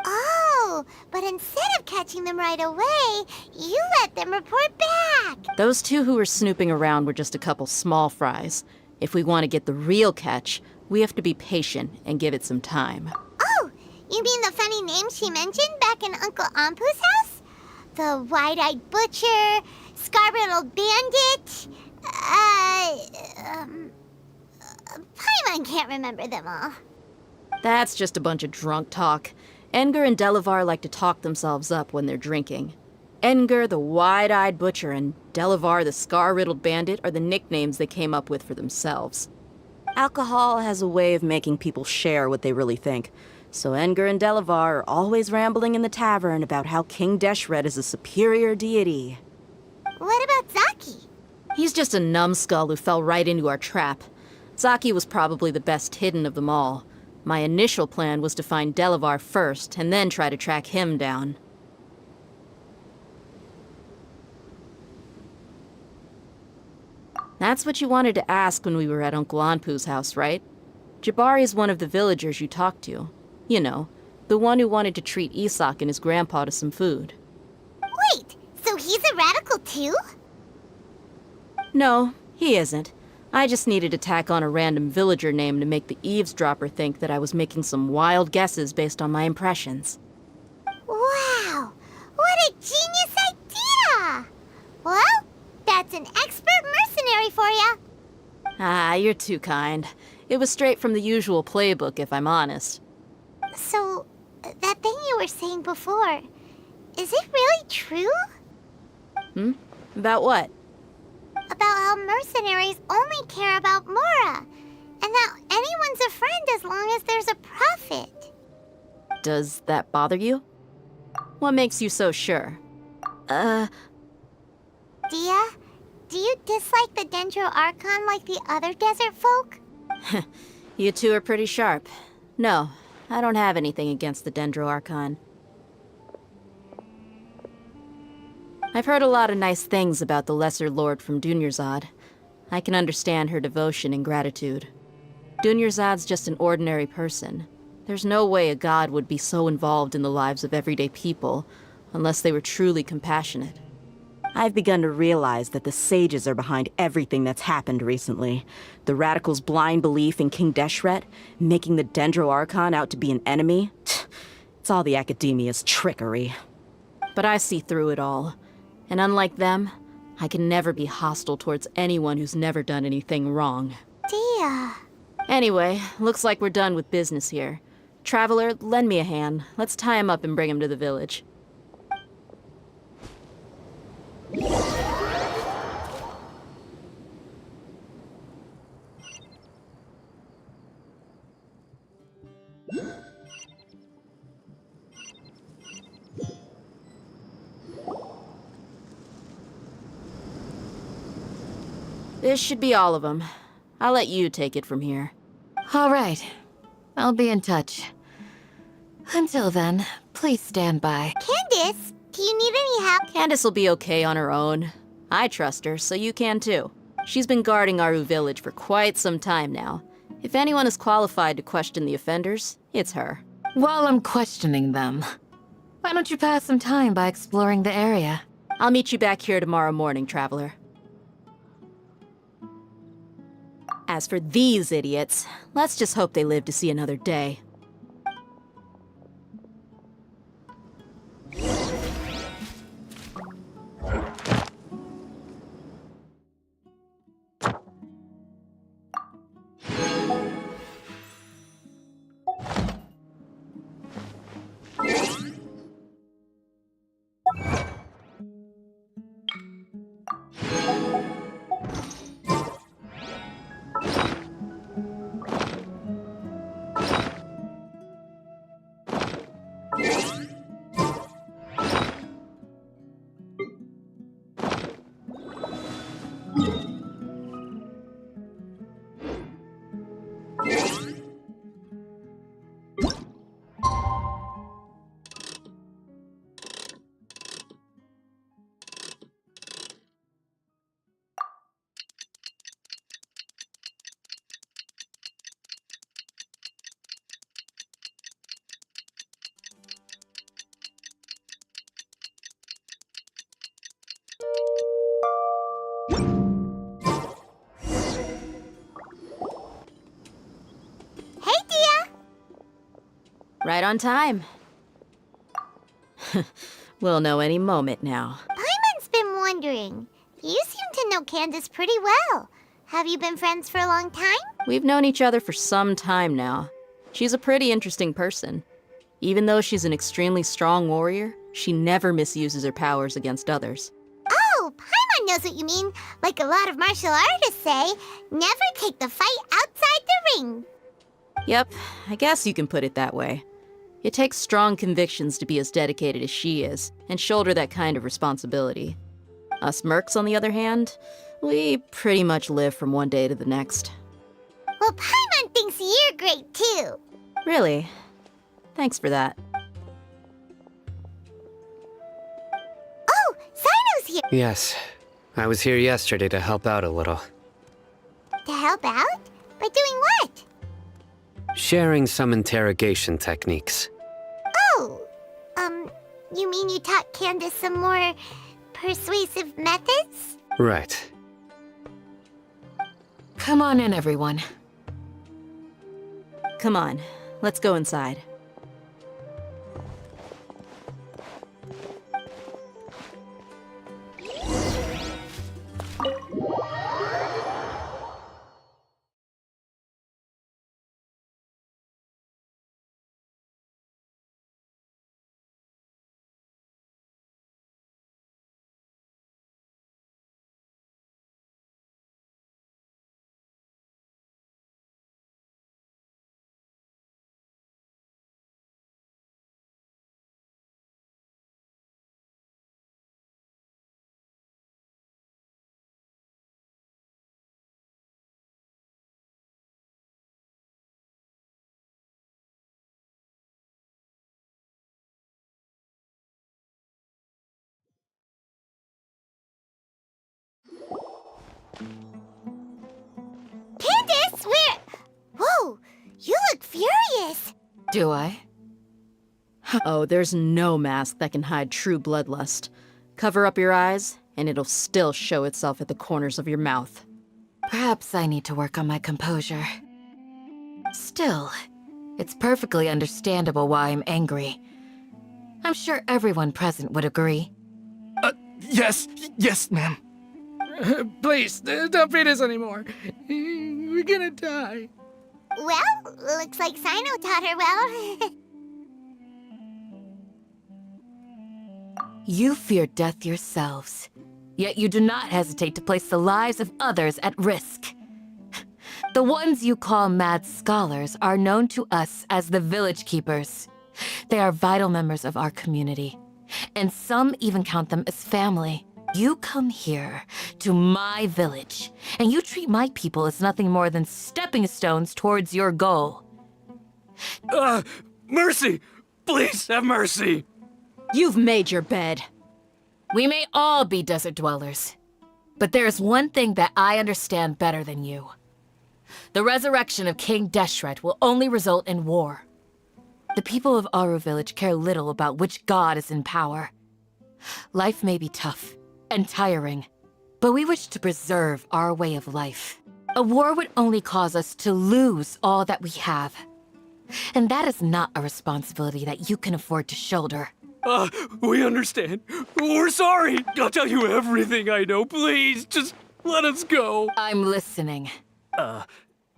Oh, but instead of catching them right away, you let them report back. Those two who were snooping around were just a couple small fries. If we want to get the real catch, we have to be patient and give it some time. Oh, you mean the funny name she mentioned back in Uncle Ampu's house? The wide-eyed butcher, scar-riddled bandit, Paimon can't remember them all. That's just a bunch of drunk talk. Enger and Delavar like to talk themselves up when they're drinking. Enger, the wide-eyed butcher, and Delavar, the scar-riddled bandit, are the nicknames they came up with for themselves. Alcohol has a way of making people share what they really think, so Enger and Delavar are always rambling in the tavern about how King Deshret is a superior deity. What about Zaki? He's just a numbskull who fell right into our trap. Zaki was probably the best hidden of them all. My initial plan was to find Delavar first, and then try to track him down. That's what you wanted to ask when we were at Uncle Anpu's house, right? Jabari is one of the villagers you talked to. You know, the one who wanted to treat Isak and his grandpa to some food. Wait, so he's a radical too? No, he isn't. I just needed to tack on a random villager name to make the eavesdropper think that I was making some wild guesses based on my impressions. Wow! What a genius idea! Well, that's an expert mercenary for ya. Ah, you're too kind. It was straight from the usual playbook, if I'm honest. So, that thing you were saying before, is it really true? About what? About how mercenaries only care about Mora, and that anyone's a friend as long as there's a profit. Does that bother you? What makes you so sure? Dia, do you dislike the Dendro Archon like the other desert folk? You two are pretty sharp. No, I don't have anything against the Dendro Archon. I've heard a lot of nice things about the Lesser Lord from Dunyarzad. I can understand her devotion and gratitude. Dunyarzad's just an ordinary person. There's no way a god would be so involved in the lives of everyday people, unless they were truly compassionate. I've begun to realize that the sages are behind everything that's happened recently. The radicals' blind belief in King Deshret, making the Dendro Archon out to be an enemy. It's all the academia's trickery. But I see through it all. And unlike them, I can never be hostile towards anyone who's never done anything wrong. Dia. Anyway, looks like we're done with business here. Traveler, lend me a hand. Let's tie him up and bring him to the village. This should be all of them. I'll let you take it from here. All right. I'll be in touch. Until then, please stand by. Candace, do you need any help? Candace will be okay on her own. I trust her, so you can too. She's been guarding Aru Village for quite some time now. If anyone is qualified to question the offenders, it's her. While I'm questioning them, why don't you pass some time by exploring the area? I'll meet you back here tomorrow morning, Traveler. As for these idiots, let's just hope they live to see another day. Hey, Dia! Right on time. We'll know any moment now. Paimon's been wondering. You seem to know Candace pretty well. Have you been friends for a long time? We've known each other for some time now. She's a pretty interesting person. Even though she's an extremely strong warrior, she never misuses her powers against others. Oh, Paimon knows what you mean. Like a lot of martial artists say, never take the fight outside the ring. Yep, I guess you can put it that way. It takes strong convictions to be as dedicated as she is, and shoulder that kind of responsibility. Us mercs, on the other hand, we pretty much live from one day to the next. Well, Paimon thinks you're great too. Really? Thanks for that. Oh, Sino's here. Yes. I was here yesterday to help out a little. To help out? By doing what? Sharing some interrogation techniques. Oh, you mean you taught Candace some more persuasive methods? Right. Come on in, everyone. Come on, let's go inside. Candace, where... Whoa, you look furious. Do I? Oh, there's no mask that can hide true bloodlust. Cover up your eyes, and it'll still show itself at the corners of your mouth. Perhaps I need to work on my composure. Still, it's perfectly understandable why I'm angry. I'm sure everyone present would agree. Yes, ma'am. Please, don't beat us anymore. We're gonna die. Well, looks like Sino taught her well. You fear death yourselves, yet you do not hesitate to place the lives of others at risk. The ones you call mad scholars are known to us as the Village Keepers. They are vital members of our community, and some even count them as family. You come here, to my village, and you treat my people as nothing more than stepping stones towards your goal. Mercy! Please have mercy! You've made your bed. We may all be desert dwellers, but there's one thing that I understand better than you. The resurrection of King Deshret will only result in war. The people of Aru Village care little about which god is in power. Life may be tough and tiring, but we wish to preserve our way of life. A war would only cause us to lose all that we have. And that is not a responsibility that you can afford to shoulder. We understand. We're sorry. I'll tell you everything I know. Please, just let us go. I'm listening.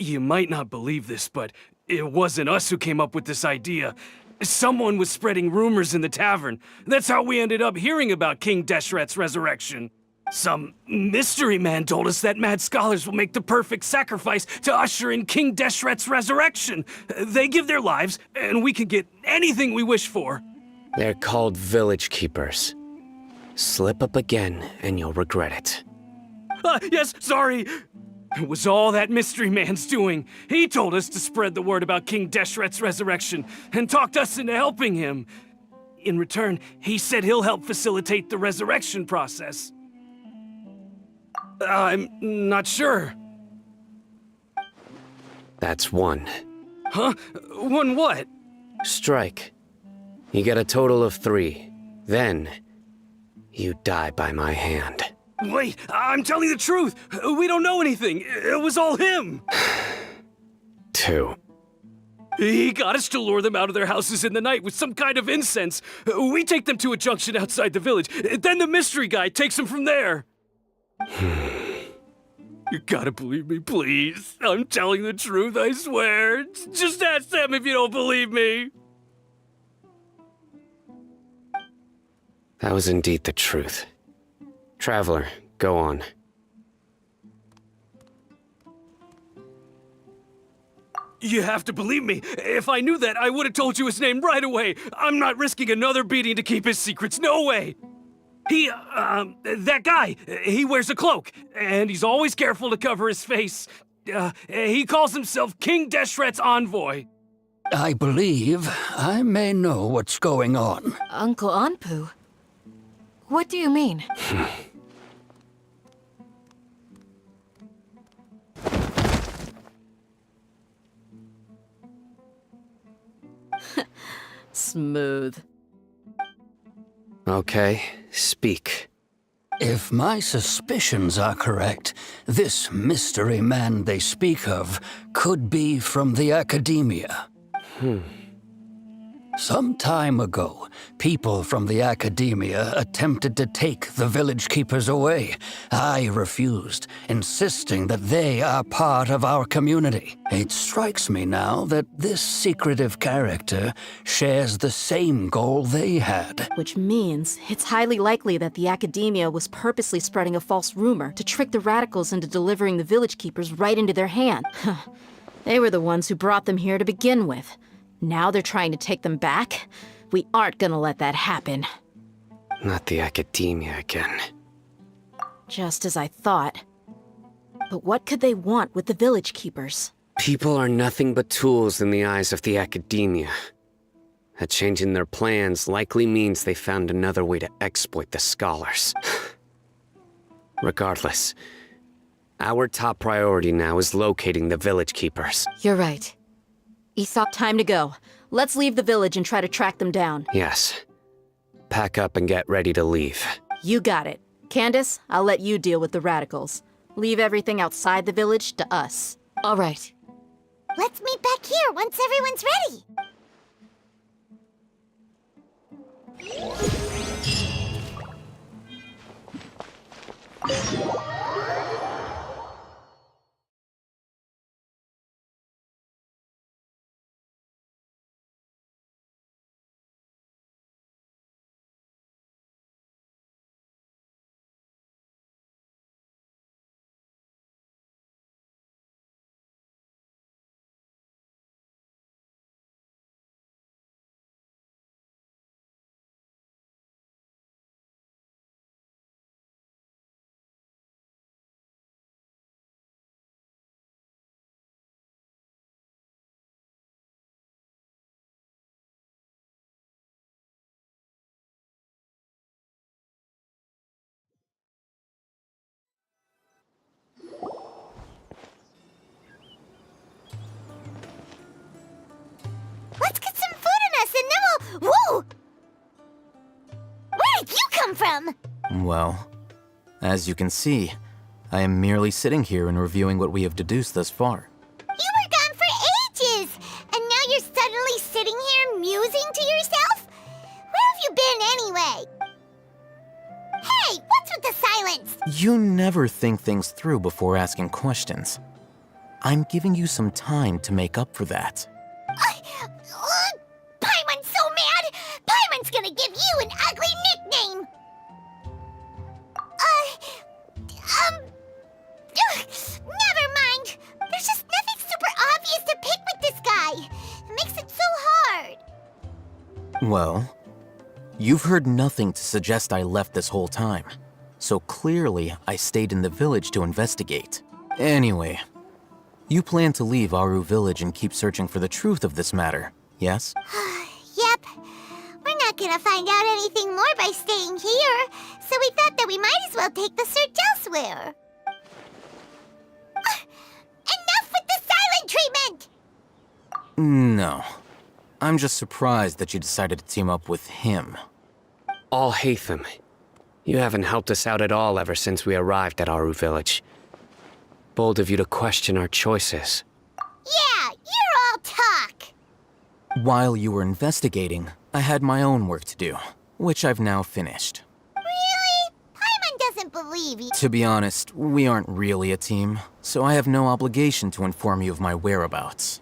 You might not believe this, but it wasn't us who came up with this idea. Someone was spreading rumors in the tavern. That's how we ended up hearing about King Deshret's resurrection. Some mystery man told us that mad scholars will make the perfect sacrifice to usher in King Deshret's resurrection. They give their lives, and we can get anything we wish for. They're called Village Keepers. Slip up again, and you'll regret it. Yes, sorry. It was all that mystery man's doing. He told us to spread the word about King Deshret's resurrection and talked us into helping him. In return, he said he'll help facilitate the resurrection process. I'm not sure. That's one. Huh? One what? Strike. You get a total of 3. Then, you die by my hand. Wait, I'm telling the truth. We don't know anything. It was all him. 2. He got us to lure them out of their houses in the night with some kind of incense. We take them to a junction outside the village. Then the mystery guy takes them from there. You gotta believe me, please. I'm telling the truth, I swear. Just ask them if you don't believe me. That was indeed the truth. Traveler, go on. You have to believe me. If I knew that, I would have told you his name right away. I'm not risking another beating to keep his secrets. No way. That guy, he wears a cloak, and he's always careful to cover his face. He calls himself King Deshret's envoy. I believe I may know what's going on. Uncle Anpu? What do you mean? Smooth. Okay, speak. If my suspicions are correct, This mystery man they speak of could be from the Academia. Some time ago, people from the Academia attempted to take the village keepers away. I refused, insisting that they are part of our community. It strikes me now that this secretive character shares the same goal they had. Which means it's highly likely that the Academia was purposely spreading a false rumor to trick the radicals into delivering the village keepers right into their hand. They were the ones who brought them here to begin with. Now they're trying to take them back? We aren't gonna let that happen. Not the Academia again. Just as I thought. But what could they want with the village keepers? People are nothing but tools in the eyes of the Academia. A change in their plans likely means they found another way to exploit the scholars. Regardless, our top priority now is locating the village keepers. You're right. Aesop, time to go. Let's leave the village and try to track them down. Yes. Pack up and get ready to leave. You got it. Candace, I'll let you deal with the radicals. Leave everything outside the village to us. All right. Let's meet back here once everyone's ready. Let's get some food in us and then we'll... Whoa! Where did you come from? Well, as you can see, I am merely sitting here and reviewing what we have deduced thus far. You were gone for ages! And now you're suddenly sitting here musing to yourself? Where have you been anyway? Hey, what's with the silence? You never think things through before asking questions. I'm giving you some time to make up for that. Paimon's so mad! Paimon's gonna give you an ugly nickname! Never mind. There's just nothing super obvious to pick with this guy. It makes it so hard. Well, you've heard nothing to suggest I left this whole time. So clearly, I stayed in the village to investigate. Anyway, you plan to leave Aru Village and keep searching for the truth of this matter, yes? Yep. We're not gonna find out anything more by staying here, so we thought that we might as well take the search elsewhere. Enough with the silent treatment! No. I'm just surprised that you decided to team up with him. Alhaitham, you haven't helped us out at all ever since we arrived at Aru Village. Bold of you to question our choices. Yeah, you're all talk! While you were investigating, I had my own work to do, which I've now finished. Really? Paimon doesn't believe you. To be honest, we aren't really a team, so I have no obligation to inform you of my whereabouts.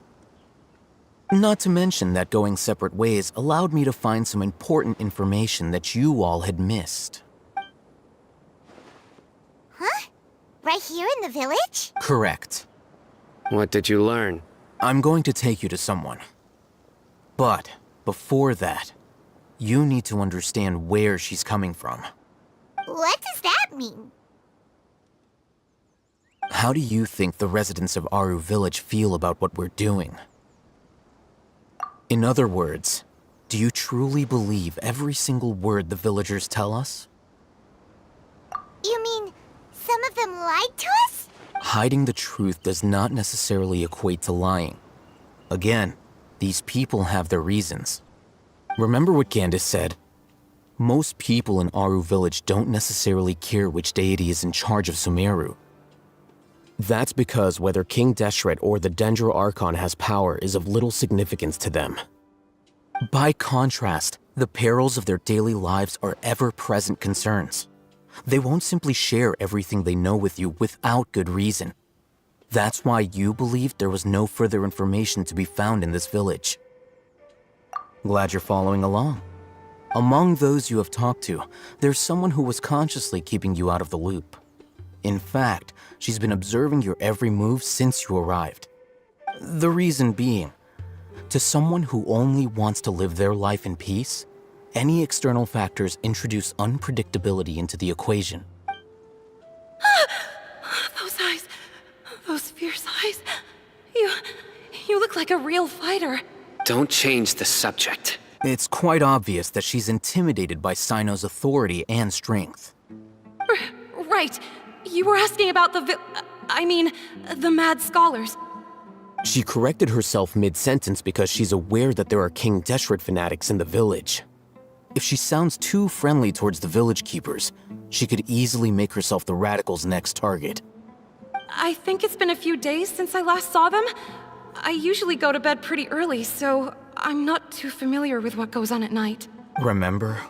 Not to mention that going separate ways allowed me to find some important information that you all had missed. Huh? Right here in the village? Correct. What did you learn? I'm going to take you to someone. But before that, you need to understand where she's coming from. What does that mean? How do you think the residents of Aru Village feel about what we're doing? In other words, do you truly believe every single word the villagers tell us? You mean, some of them lied to us? Hiding the truth does not necessarily equate to lying. Again, these people have their reasons. Remember what Candace said? Most people in Aru Village don't necessarily care which deity is in charge of Sumeru. That's because whether King Deshret or the Dendro Archon has power is of little significance to them. By contrast, the perils of their daily lives are ever-present concerns. They won't simply share everything they know with you without good reason. That's why you believed there was no further information to be found in this village. Glad you're following along. Among those you have talked to, there's someone who was consciously keeping you out of the loop. In fact, she's been observing your every move since you arrived. The reason being, to someone who only wants to live their life in peace, any external factors introduce unpredictability into the equation. Those eyes. Those fierce eyes. You look like a real fighter. Don't change the subject. It's quite obvious that she's intimidated by Sino's authority and strength. Right. You were asking about the Mad Scholars. She corrected herself mid-sentence because she's aware that there are King Deshret fanatics in the village. If she sounds too friendly towards the village keepers, she could easily make herself the radicals' next target. I think it's been a few days since I last saw them. I usually go to bed pretty early, so I'm not too familiar with what goes on at night. Remember?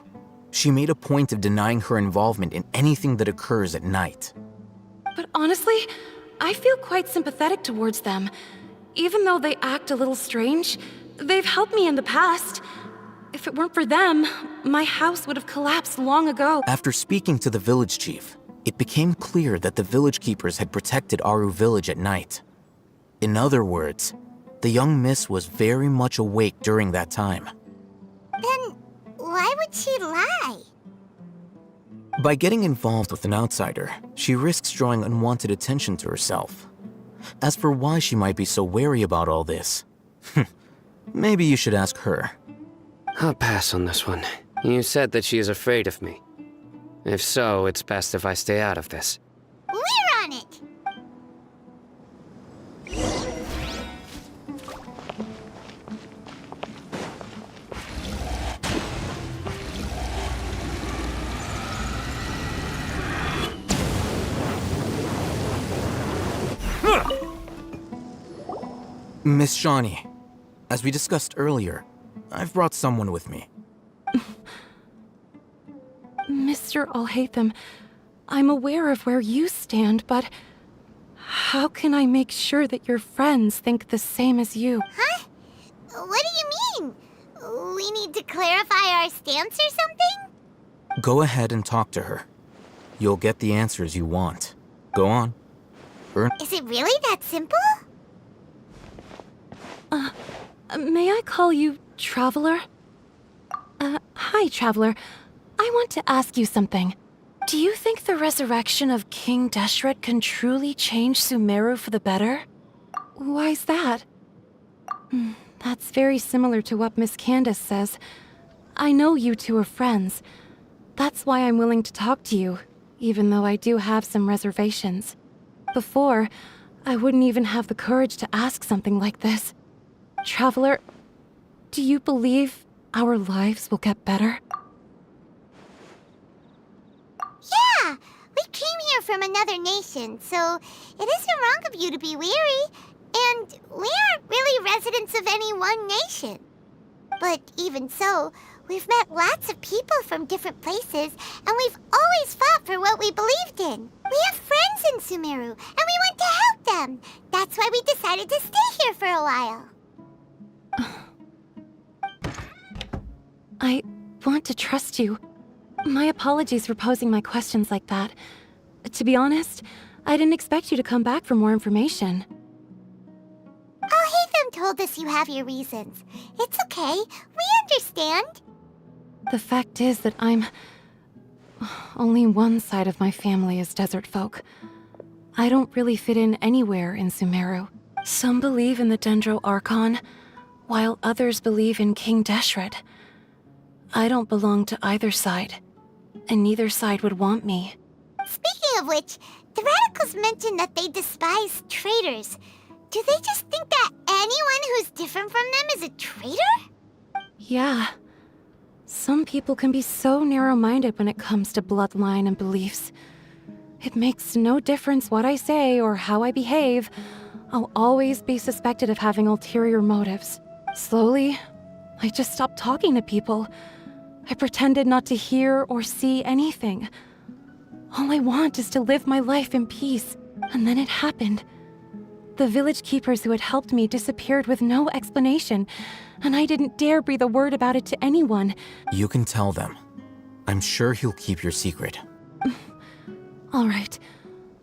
She made a point of denying her involvement in anything that occurs at night. But honestly, I feel quite sympathetic towards them. Even though they act a little strange, they've helped me in the past. If it weren't for them, my house would have collapsed long ago. After speaking to the village chief, it became clear that the village keepers had protected Aru village at night. In other words, the young miss was very much awake during that time. Then why would she lie? By getting involved with an outsider, she risks drawing unwanted attention to herself. As for why she might be so wary about all this, maybe you should ask her. I'll pass on this one. You said that she is afraid of me. If so, it's best if I stay out of this. We're on it! Miss Shawnee, as we discussed earlier, I've brought someone with me. Mr. Alhaitham, I'm aware of where you stand, but how can I make sure that your friends think the same as you? Huh? What do you mean? We need to clarify our stance or something? Go ahead and talk to her. You'll get the answers you want. Go on. Is it really that simple? May I call you Traveler? Hi, Traveler. I want to ask you something. Do you think the resurrection of King Deshret can truly change Sumeru for the better? Why's that? That's very similar to what Miss Candace says. I know you two are friends. That's why I'm willing to talk to you, even though I do have some reservations. Before, I wouldn't even have the courage to ask something like this. Traveler, do you believe our lives will get better? Yeah! We came here from another nation, so it isn't wrong of you to be weary. And we aren't really residents of any one nation. But even so, we've met lots of people from different places, and we've always fought for what we believed in. We have friends in Sumeru, and we want to help them. That's why we decided to stay here for a while. I want to trust you. My apologies for posing my questions like that. To be honest, I didn't expect you to come back for more information. Alhaitham told us you have your reasons. It's okay. We understand. The fact is that only one side of my family is desert folk. I don't really fit in anywhere in Sumeru. Some believe in the Dendro Archon, while others believe in King Deshret. I don't belong to either side, and neither side would want me. Speaking of which, the radicals mentioned that they despise traitors. Do they just think that anyone who's different from them is a traitor? Yeah. Some people can be so narrow-minded when it comes to bloodline and beliefs. It makes no difference what I say or how I behave. I'll always be suspected of having ulterior motives. Slowly, I just stopped talking to people. I pretended not to hear or see anything. All I want is to live my life in peace. And then it happened. The village keepers who had helped me disappeared with no explanation, and I didn't dare breathe a word about it to anyone. You can tell them. I'm sure he'll keep your secret. All right,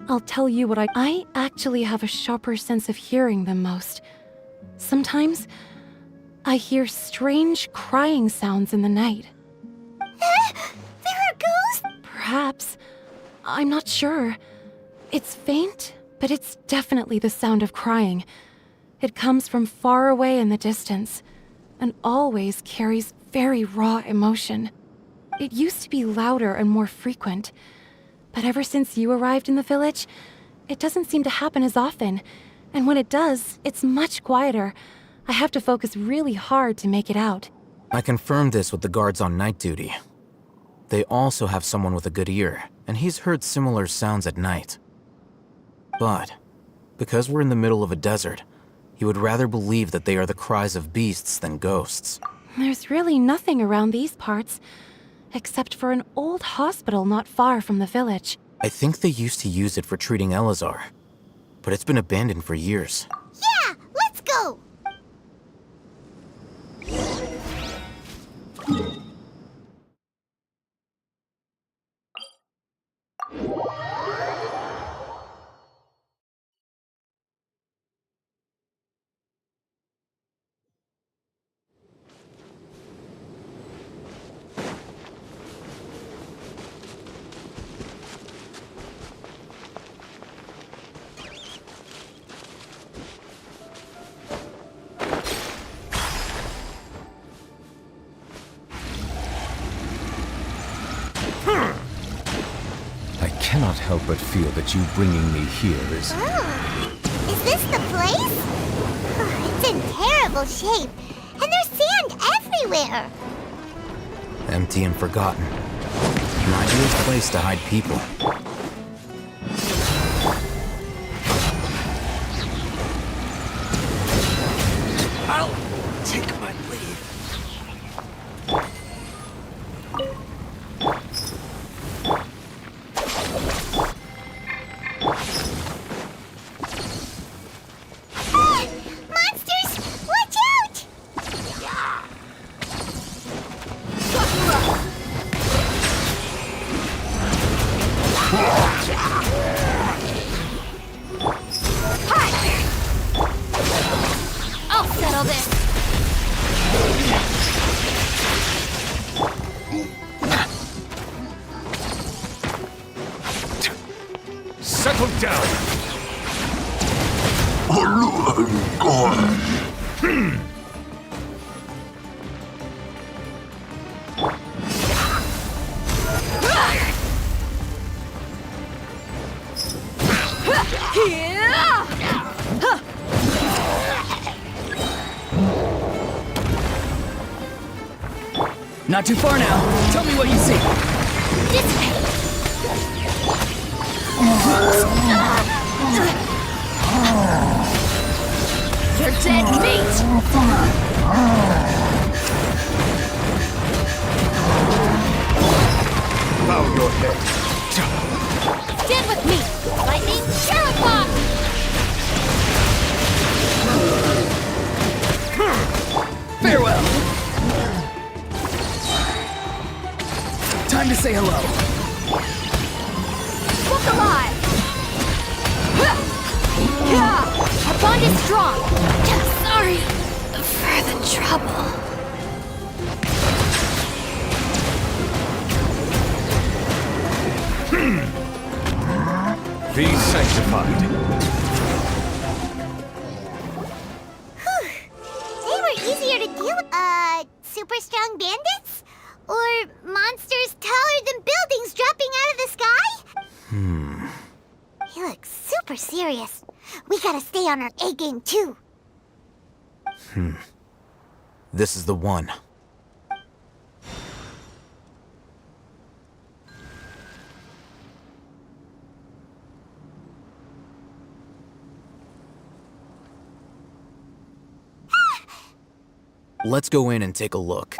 I'll tell you what I actually have a sharper sense of hearing than most. Sometimes, I hear strange crying sounds in the night. There are ghosts? Perhaps. I'm not sure. It's faint, but it's definitely the sound of crying. It comes from far away in the distance, and always carries very raw emotion. It used to be louder and more frequent, but ever since you arrived in the village, it doesn't seem to happen as often, and when it does, it's much quieter. I have to focus really hard to make it out. I confirmed this with the guards on night duty. They also have someone with a good ear, and he's heard similar sounds at night. But, because we're in the middle of a desert, he would rather believe that they are the cries of beasts than ghosts. There's really nothing around these parts, except for an old hospital not far from the village. I think they used to use it for treating Elazar, but it's been abandoned for years. Yeah, let's go! I cannot help but feel that you bringing me here is... Oh, is this the place? It's in terrible shape, and there's sand everywhere. Empty and forgotten. An ideal place to hide people. I'll take my leave. Monsters! Watch out! I'll settle this. Settle down! Not too far now. Tell me what you see. This way. You're dead meat. Bow your head. Stand with me. Lightning Sherlock Bomb. Farewell. Time to say hello. Look alive. Our bond is strong. Sorry for the trouble. Be sanctified. They were easier to deal with. Super strong bandits? Or monsters taller than buildings dropping out of the sky? He looks super serious. We gotta stay on our A game too. This is the one. Let's go in and take a look.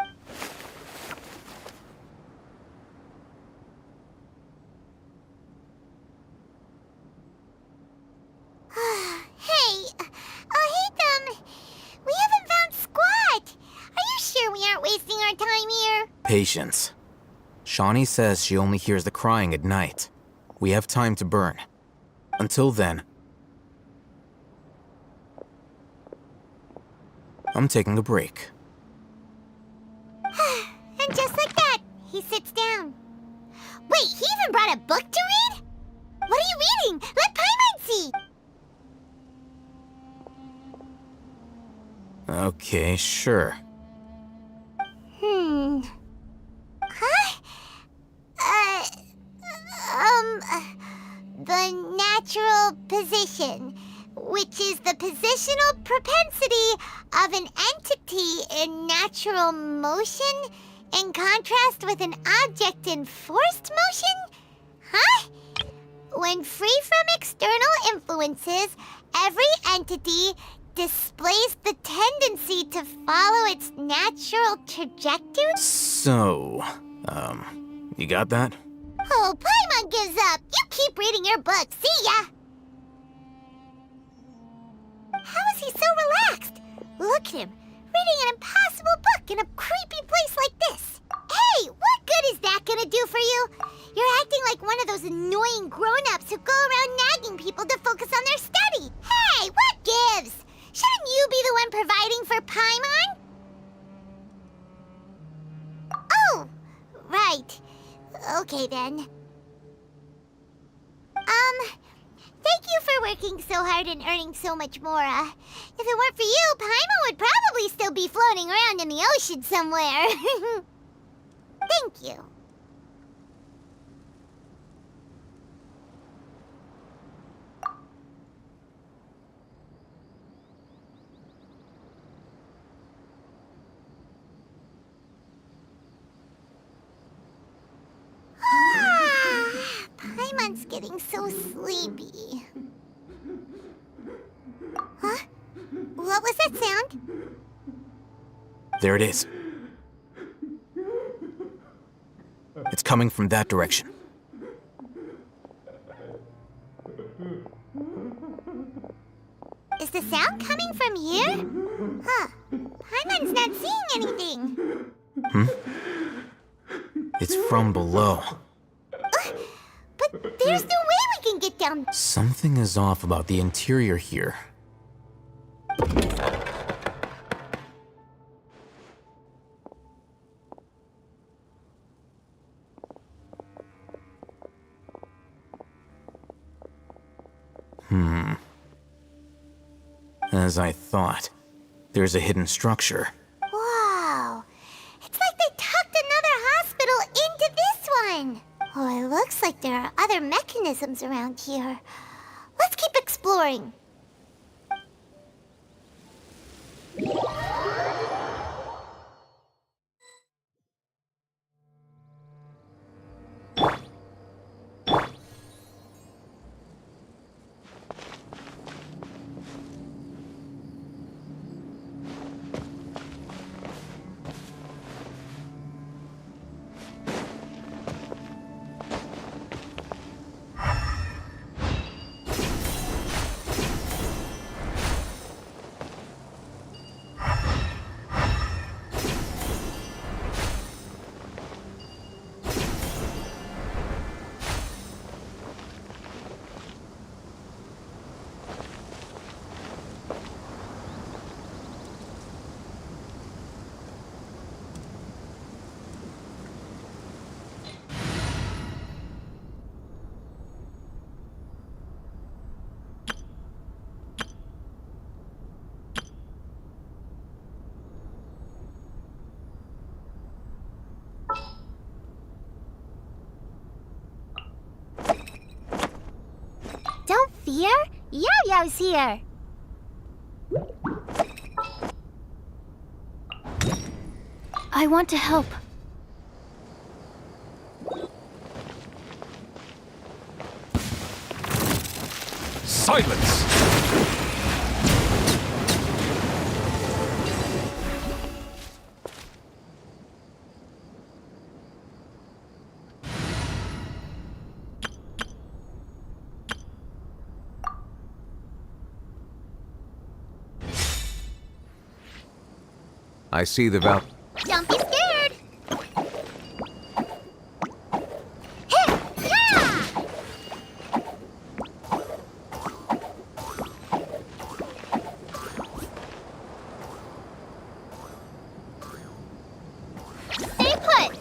We haven't found squat! Are you sure we aren't wasting our time here? Patience. Shawnee says she only hears the crying at night. We have time to burn. Until then, I'm taking a break. And just like that, he sits down. Wait, he even brought a book to read? What are you reading? Let Paimon see! Okay, sure. Huh? The natural position, which is the positional propensity of an entity in natural motion in contrast with an object in forced motion? Huh? When free from external influences, every entity displays the tendency to follow its natural trajectory? So, you got that? Oh, Paimon gives up! You keep reading your book, see ya! How is he so relaxed? Look at him, reading an impossible book in a creepy place like this. Hey, what good is that gonna do for you? You're acting like one of those annoying grown-ups who go around nagging people to focus on their study. Hey, what gives? Shouldn't you be the one providing for Paimon? Oh, right. Okay then. Thank you for working so hard and earning so much more. If it weren't for you, Paimon would probably still be floating around in the ocean somewhere. Thank you. Paimon's getting so sleepy. Huh? What was that sound? There it is. It's coming from that direction. Is the sound coming from here? Huh. Paimon's not seeing anything. It's from below. But there's no way we can get down. Something is off about the interior here. As I thought, there's a hidden structure. Wow. It's like they tucked another hospital into this one. Oh, it looks like there are other mechanisms around here. Let's keep exploring. Don't fear, Yo-Yo's here. I want to help. Silence! I see the val. Don't be scared! Hey, yeah! Stay put!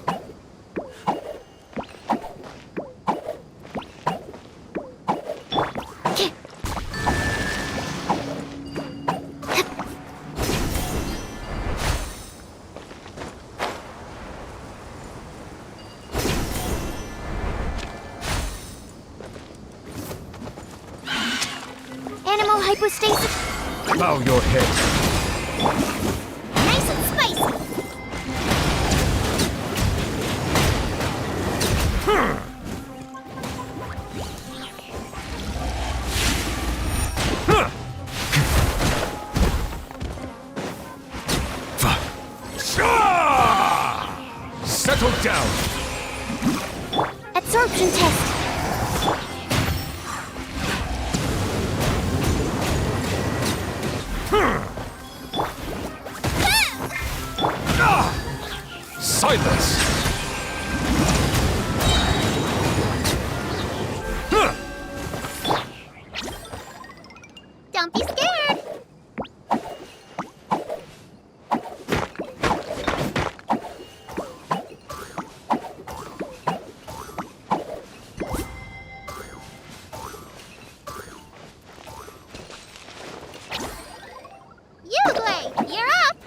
Animal hypostasis. Bow your head. Nice and spicy. Settle down. Absorption test. Silence. Don't be scared. Uglay, you're up.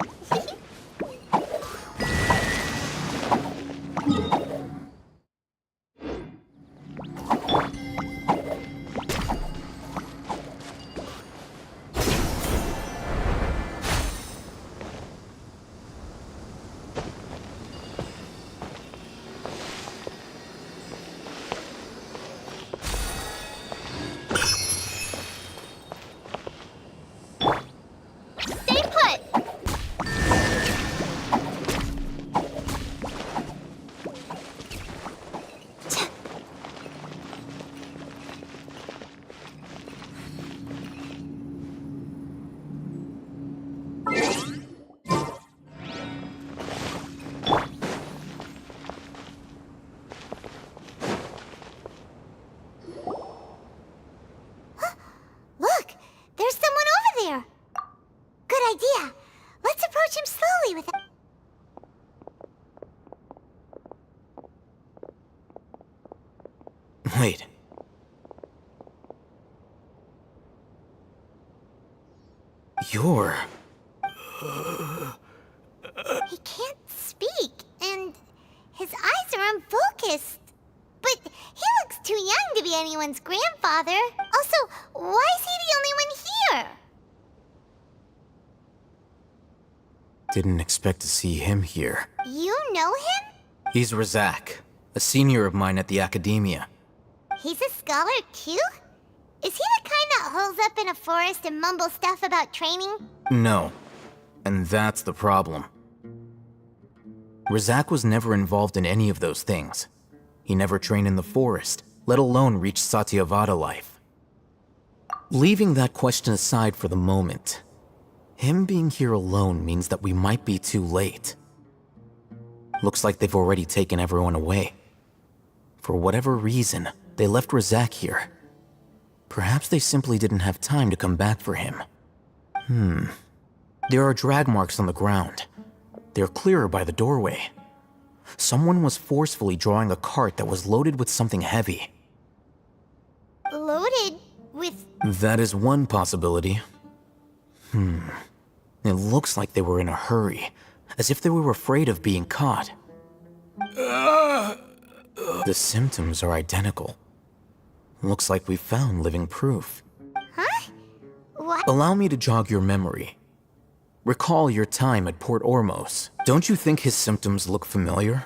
Stay put. Look, there's someone over there. Good idea. Let's approach him slowly with it. Wait. You're... He can't speak, and his eyes are unfocused. But he looks too young to be anyone's grandfather. Also, why is he the only one here? Didn't expect to see him here. You know him? He's Razak, a senior of mine at the Academia. He's a scholar too? Is he the kind that holes up in a forest and mumbles stuff about training? No. And that's the problem. Razak was never involved in any of those things. He never trained in the forest, let alone reach Satyavada life. Leaving that question aside for the moment, him being here alone means that we might be too late. Looks like they've already taken everyone away. For whatever reason, they left Razak here. Perhaps they simply didn't have time to come back for him. There are drag marks on the ground. They're clearer by the doorway. Someone was forcefully drawing a cart that was loaded with something heavy. Loaded with... That is one possibility. It looks like they were in a hurry, as if they were afraid of being caught. The symptoms are identical. Looks like we found living proof. Huh? What? Allow me to jog your memory. Recall your time at Port Ormos. Don't you think his symptoms look familiar?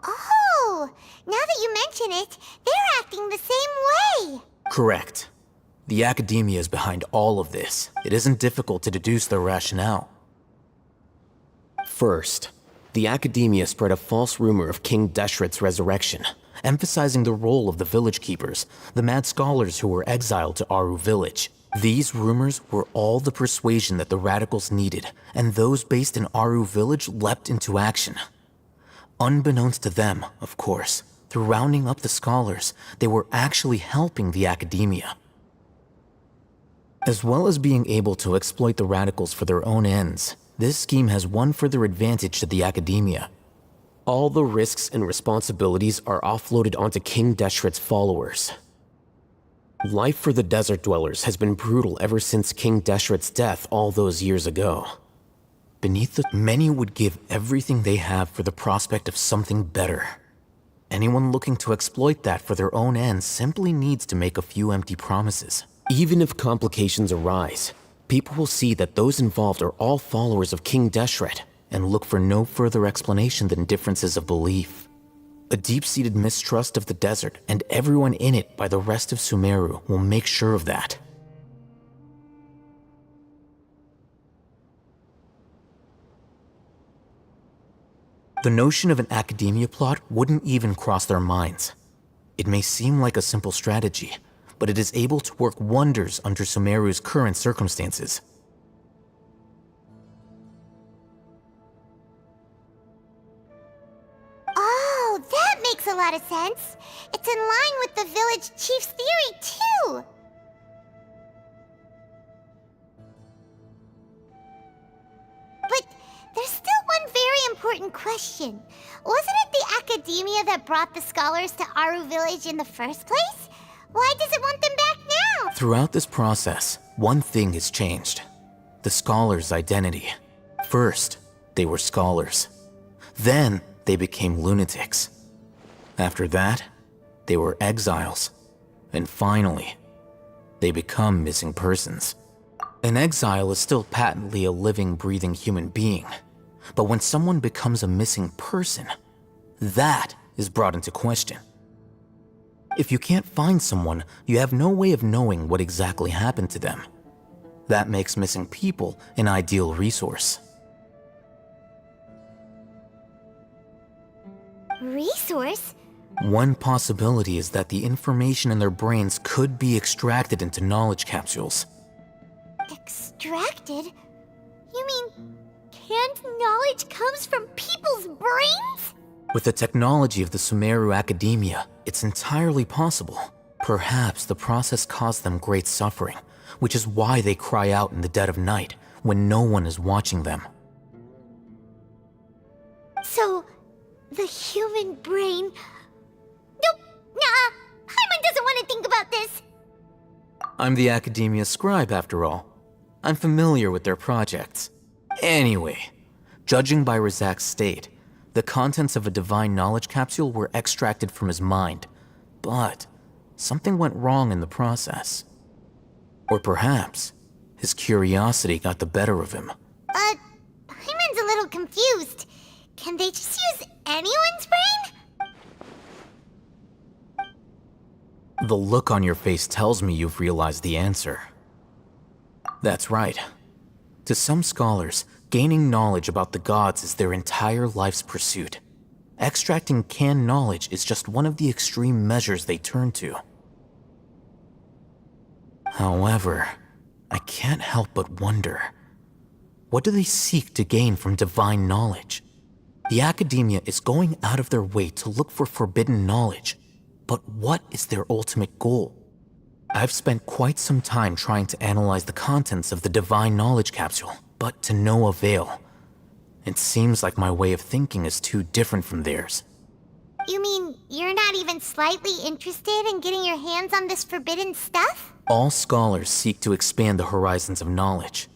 Oh, now that you mention it, they're acting the same way. Correct. The Academia is behind all of this. It isn't difficult to deduce their rationale. First, the Academia spread a false rumor of King Deshret's resurrection, emphasizing the role of the village keepers, the mad scholars who were exiled to Aru village. These rumors were all the persuasion that the radicals needed, and those based in Aru village leapt into action. Unbeknownst to them, of course, through rounding up the scholars, they were actually helping the academia. As well as being able to exploit the radicals for their own ends, this scheme has one further advantage to the academia. All the risks and responsibilities are offloaded onto King Deshret's followers. Life for the desert dwellers has been brutal ever since King Deshret's death all those years ago. Beneath the many would give everything they have for the prospect of something better. Anyone looking to exploit that for their own ends simply needs to make a few empty promises. Even if complications arise, people will see that those involved are all followers of King Deshret and look for no further explanation than differences of belief. A deep-seated mistrust of the desert and everyone in it by the rest of Sumeru will make sure of that. The notion of an academia plot wouldn't even cross their minds. It may seem like a simple strategy, but it is able to work wonders under Sumeru's current circumstances. Oh, that makes a lot of sense. It's in line with the village chief's theory, too. But there's still one very important question. Wasn't it the academia that brought the scholars to Aru village in the first place? Why does it want them back now? Throughout this process, one thing has changed. The scholars' identity. First, they were scholars. Then, they became lunatics. After that, they were exiles. And finally, they become missing persons. An exile is still patently a living, breathing human being. But when someone becomes a missing person, that is brought into question. If you can't find someone, you have no way of knowing what exactly happened to them. That makes missing people an ideal resource. Resource? One possibility is that the information in their brains could be extracted into knowledge capsules. Extracted? You mean canned knowledge comes from people's brains? With the technology of the Sumeru Academia, it's entirely possible. Perhaps the process caused them great suffering, which is why they cry out in the dead of night when no one is watching them. So, the human brain... Nope, nah, Hyman doesn't want to think about this. I'm the Academia scribe, after all. I'm familiar with their projects. Anyway, judging by Razak's state, the contents of a divine knowledge capsule were extracted from his mind, but something went wrong in the process. Or perhaps his curiosity got the better of him. Hyman's a little confused. Can they just use anyone's brain? The look on your face tells me you've realized the answer. That's right. To some scholars, gaining knowledge about the gods is their entire life's pursuit. Extracting canned knowledge is just one of the extreme measures they turn to. However, I can't help but wonder, what do they seek to gain from divine knowledge? The academia is going out of their way to look for forbidden knowledge, but what is their ultimate goal? I've spent quite some time trying to analyze the contents of the divine knowledge capsule, but to no avail. It seems like my way of thinking is too different from theirs. You mean you're not even slightly interested in getting your hands on this forbidden stuff? All scholars seek to expand the horizons of knowledge,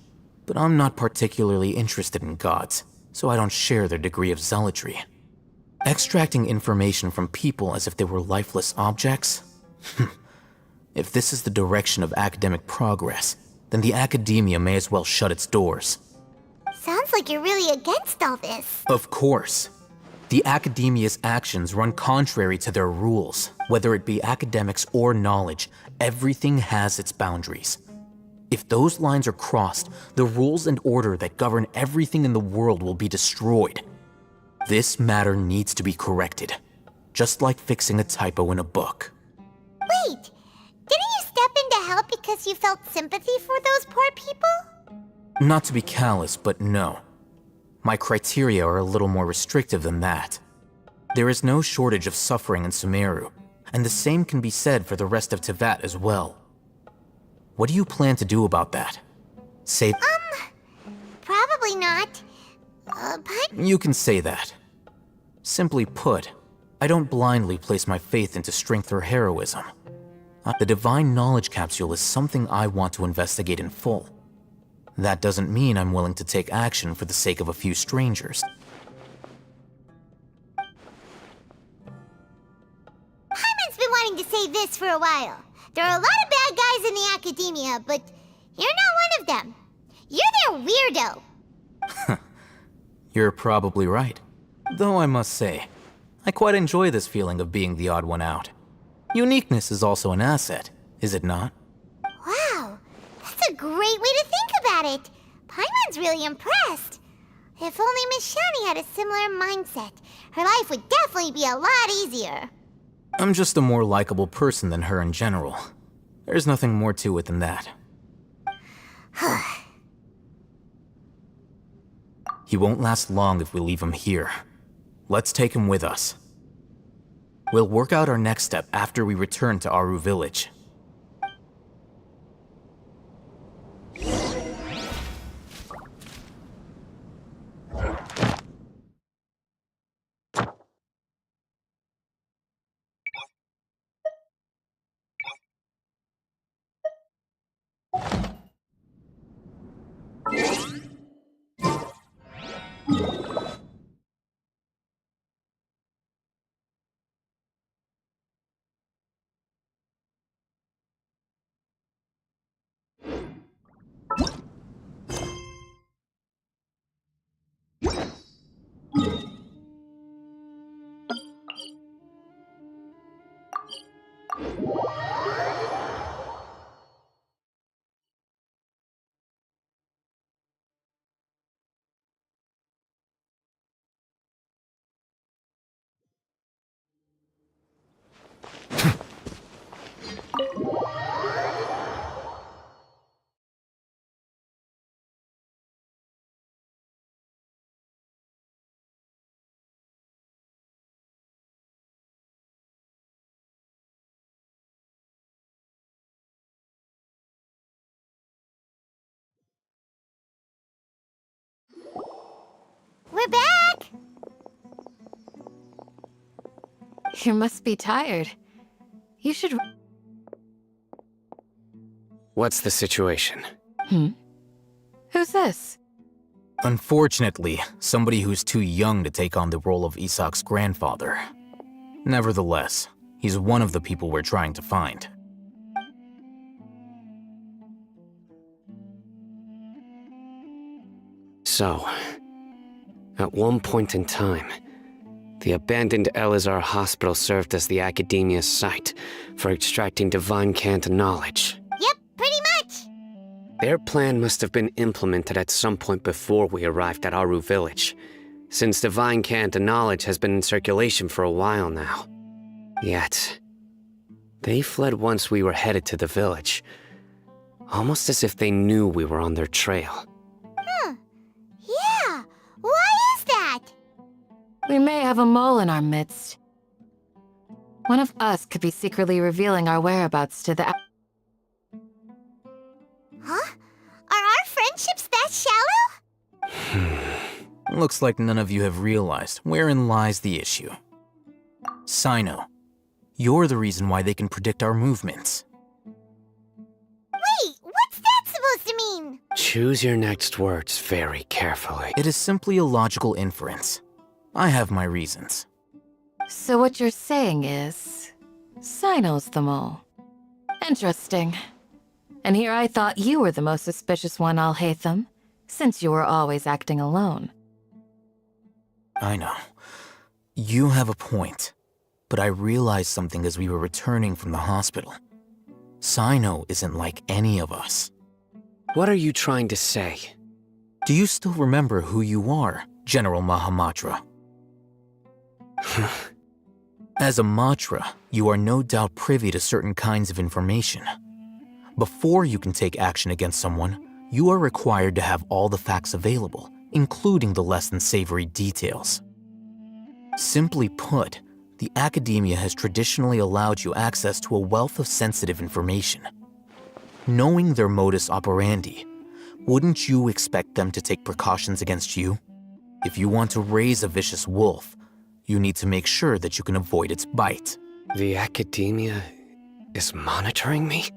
but I'm not particularly interested in gods, so I don't share their degree of zealotry. Extracting information from people as if they were lifeless objects? If this is the direction of academic progress, then the academia may as well shut its doors. Sounds like you're really against all this. Of course. The academia's actions run contrary to their rules. Whether it be academics or knowledge, everything has its boundaries. If those lines are crossed, the rules and order that govern everything in the world will be destroyed. This matter needs to be corrected. just like fixing a typo in a book. Wait, didn't you step in to help because you felt sympathy for those poor people? Not to be callous, but no. My criteria are a little more restrictive than that. There is no shortage of suffering in Sumeru, and the same can be said for the rest of Teyvat as well. What do you plan to do about that? Save— Probably not. But You can say that. Simply put, I don't blindly place my faith into strength or heroism. The Divine Knowledge Capsule is something I want to investigate in full. That doesn't mean I'm willing to take action for the sake of a few strangers. Paimon's been wanting to say this for a while. There are a lot of bad guys in the academia, but you're not one of them. You're their weirdo. You're probably right. Though I must say, I quite enjoy this feeling of being the odd one out. Uniqueness is also an asset, is it not? Wow, that's a great way to think about it. Paimon's really impressed. If only Miss Shani had a similar mindset, her life would definitely be a lot easier. I'm just a more likable person than her in general. There's nothing more to it than that. He won't last long if we leave him here. Let's take him with us. We'll work out our next step after we return to Aru Village. We're back! You must be tired. You should... What's the situation? Who's this? Unfortunately, somebody who's too young to take on the role of Isak's grandfather. Nevertheless, he's one of the people we're trying to find. So, at one point in time, the abandoned Elazar Hospital served as the Academia's site for extracting divine cant knowledge. Yep, pretty much. Their plan must have been implemented at some point before we arrived at Aru Village, since divine cant knowledge has been in circulation for a while now. Yet, they fled once we were headed to the village, almost as if they knew we were on their trail. Yeah, why is that? We may have a mole in our midst. One of us could be secretly revealing our whereabouts to the... Huh? Are our friendships that shallow? Looks like none of you have realized wherein lies the issue. Sino, you're the reason why they can predict our movements. Wait, what's that supposed to mean? Choose your next words very carefully. It is simply a logical inference. I have my reasons. So what you're saying is... Sino's the mole. Interesting. And here I thought you were the most suspicious one, Alhaitham, since you were always acting alone. I know. You have a point. But I realized something as we were returning from the hospital. Sino isn't like any of us. What are you trying to say? Do you still remember who you are, General Mahamatra? As a Matra, you are no doubt privy to certain kinds of information. Before you can take action against someone, you are required to have all the facts available, including the less than savory details. Simply put, the academia has traditionally allowed you access to a wealth of sensitive information. Knowing their modus operandi, wouldn't you expect them to take precautions against you? If you want to raise a vicious wolf, you need to make sure that you can avoid its bite. The academia is monitoring me?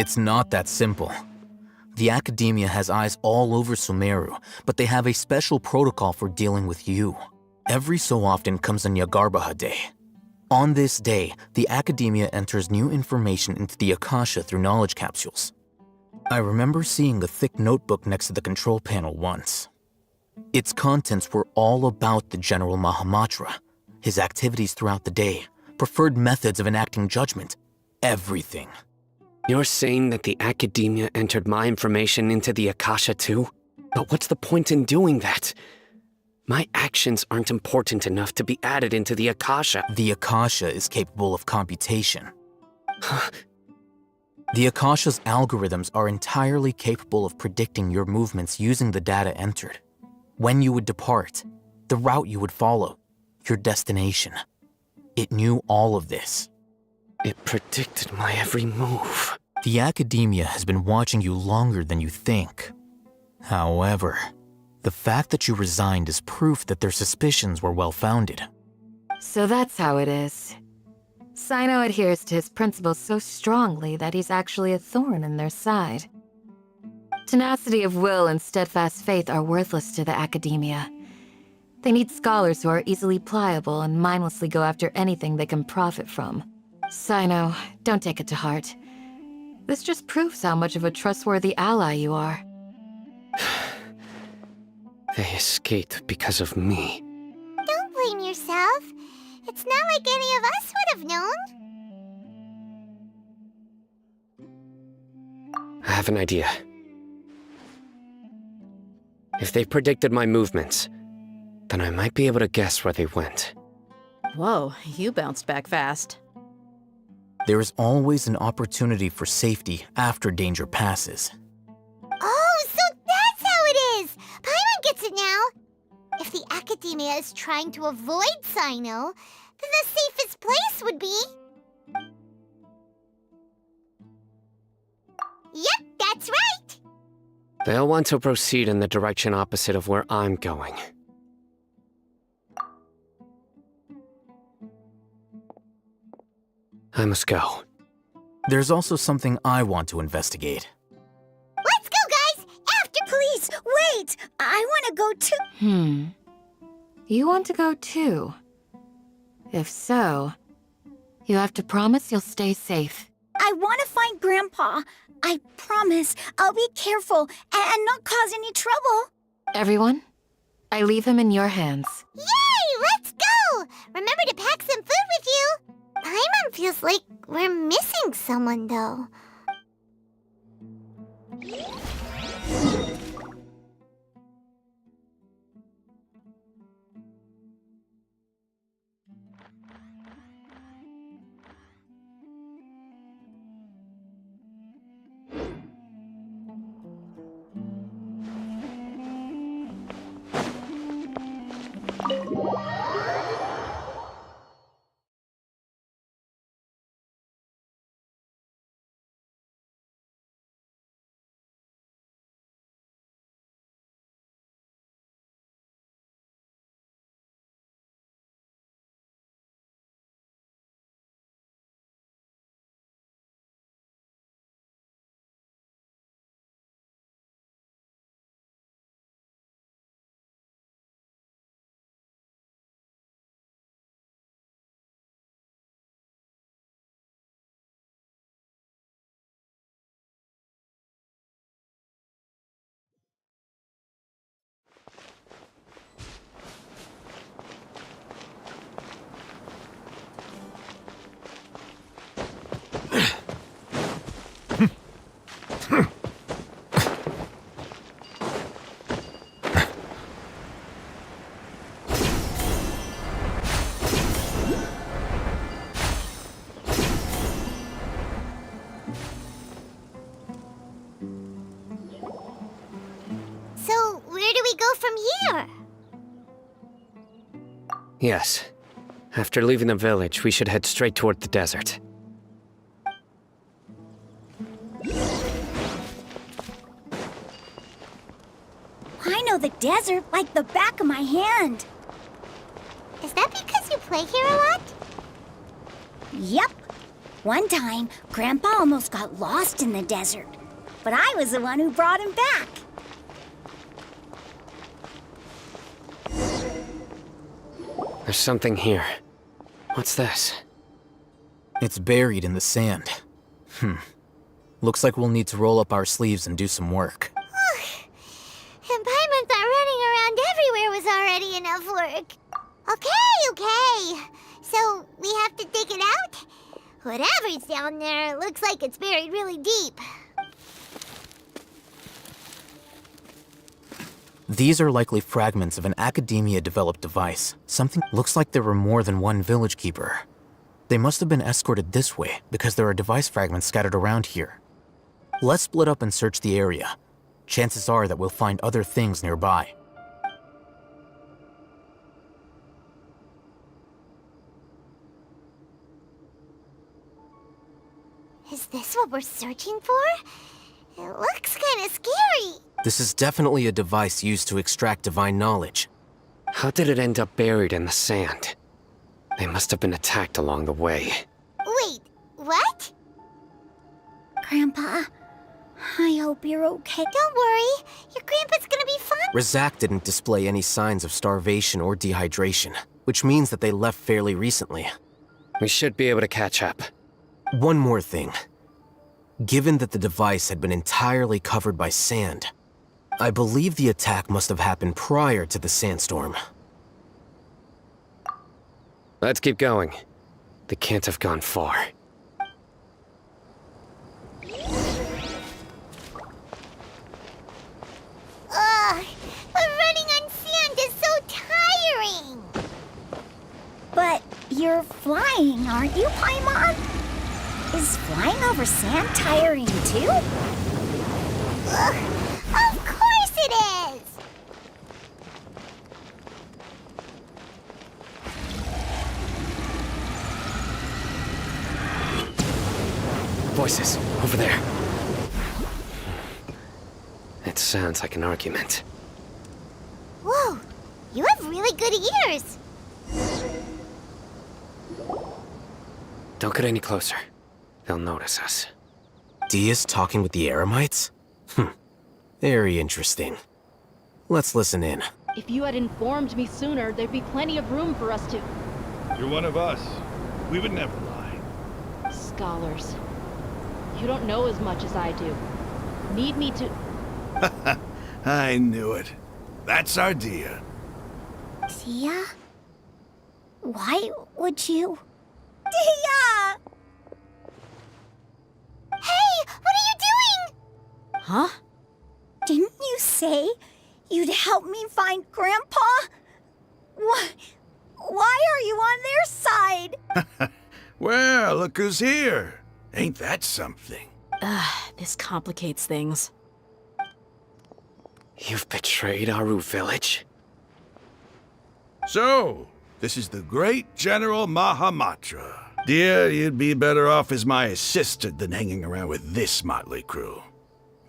It's not that simple. The academia has eyes all over Sumeru, but they have a special protocol for dealing with you. Every so often comes a Nyagarbaha Day. On this day, the academia enters new information into the Akasha through knowledge capsules. I remember seeing a thick notebook next to the control panel once. Its contents were all about the General Mahamatra, his activities throughout the day, preferred methods of enacting judgment, everything. You're saying that the academia entered my information into the Akasha too? But what's the point in doing that? My actions aren't important enough to be added into the Akasha. The Akasha is capable of computation. The Akasha's algorithms are entirely capable of predicting your movements using the data entered. When you would depart, the route you would follow, your destination. It knew all of this. It predicted my every move. The academia has been watching you longer than you think. However, the fact that you resigned is proof that their suspicions were well-founded. So that's how it is. Sino adheres to his principles so strongly that he's actually a thorn in their side. Tenacity of will and steadfast faith are worthless to the academia. They need scholars who are easily pliable and mindlessly go after anything they can profit from. Sino, don't take it to heart. This just proves how much of a trustworthy ally you are. They escaped because of me. Don't blame yourself. It's not like any of us would have known. I have an idea. If they predicted my movements, then I might be able to guess where they went. Whoa, you bounced back fast. There is always an opportunity for safety after danger passes. Oh, so that's how it is! Paimon gets it now! If the academia is trying to avoid Sino, then the safest place would be... Yep, that's right! They'll want to proceed in the direction opposite of where I'm going. I must go. There's also something I want to investigate. Let's go, guys! After... Please, wait! I want to go too. You want to go too? If so, you have to promise you'll stay safe. I want to find Grandpa. I promise I'll be careful and not cause any trouble. Everyone, I leave him in your hands. Yay! Let's go! Remember to pack some food with you! Paimon feels like we're missing someone, though. Yes. After leaving the village, we should head straight toward the desert. I know the desert like the back of my hand. Is that because you play here a lot? Yep. One time, Grandpa almost got lost in the desert, but I was the one who brought him back. There's something here. What's this? It's buried in the sand. Looks like we'll need to roll up our sleeves and do some work. And Paimon thought running around everywhere was already enough work. Okay. So we have to dig it out? Whatever's down there, it looks like it's buried really deep. These are likely fragments of an Academia-developed device. Something looks like there were more than one village keeper. They must have been escorted this way because there are device fragments scattered around here. Let's split up and search the area. Chances are that we'll find other things nearby. Is this what we're searching for? It looks kind of scary. This is definitely a device used to extract divine knowledge. How did it end up buried in the sand? They must have been attacked along the way. Wait, what? Grandpa, I hope you're okay. Don't worry, your grandpa's gonna be fine. Razak didn't display any signs of starvation or dehydration, which means that they left fairly recently. We should be able to catch up. One more thing. Given that the device had been entirely covered by sand, I believe the attack must have happened prior to the sandstorm. Let's keep going. They can't have gone far. Ugh, but running on sand is so tiring. But you're flying, aren't you, Paimon? Is flying over sand tiring too? Ugh, of course it is! Voices, over there. It sounds like an argument. Whoa, you have really good ears. Don't get any closer. They'll notice us. Dia's talking with the Eremites? Very interesting. Let's listen in. If you had informed me sooner, there'd be plenty of room for us to... You're one of us. We would never lie. Scholars. You don't know as much as I do. Need me to... I knew it. That's our Dia. Dia? Why would you... Dia! Hey, what are you doing? Huh? Didn't you say you'd help me find Grandpa? Why are you on their side? Well, look who's here. Ain't that something? This complicates things. You've betrayed Aru village? So, this is the great General Mahamatra. Dear, you'd be better off as my assistant than hanging around with this motley crew.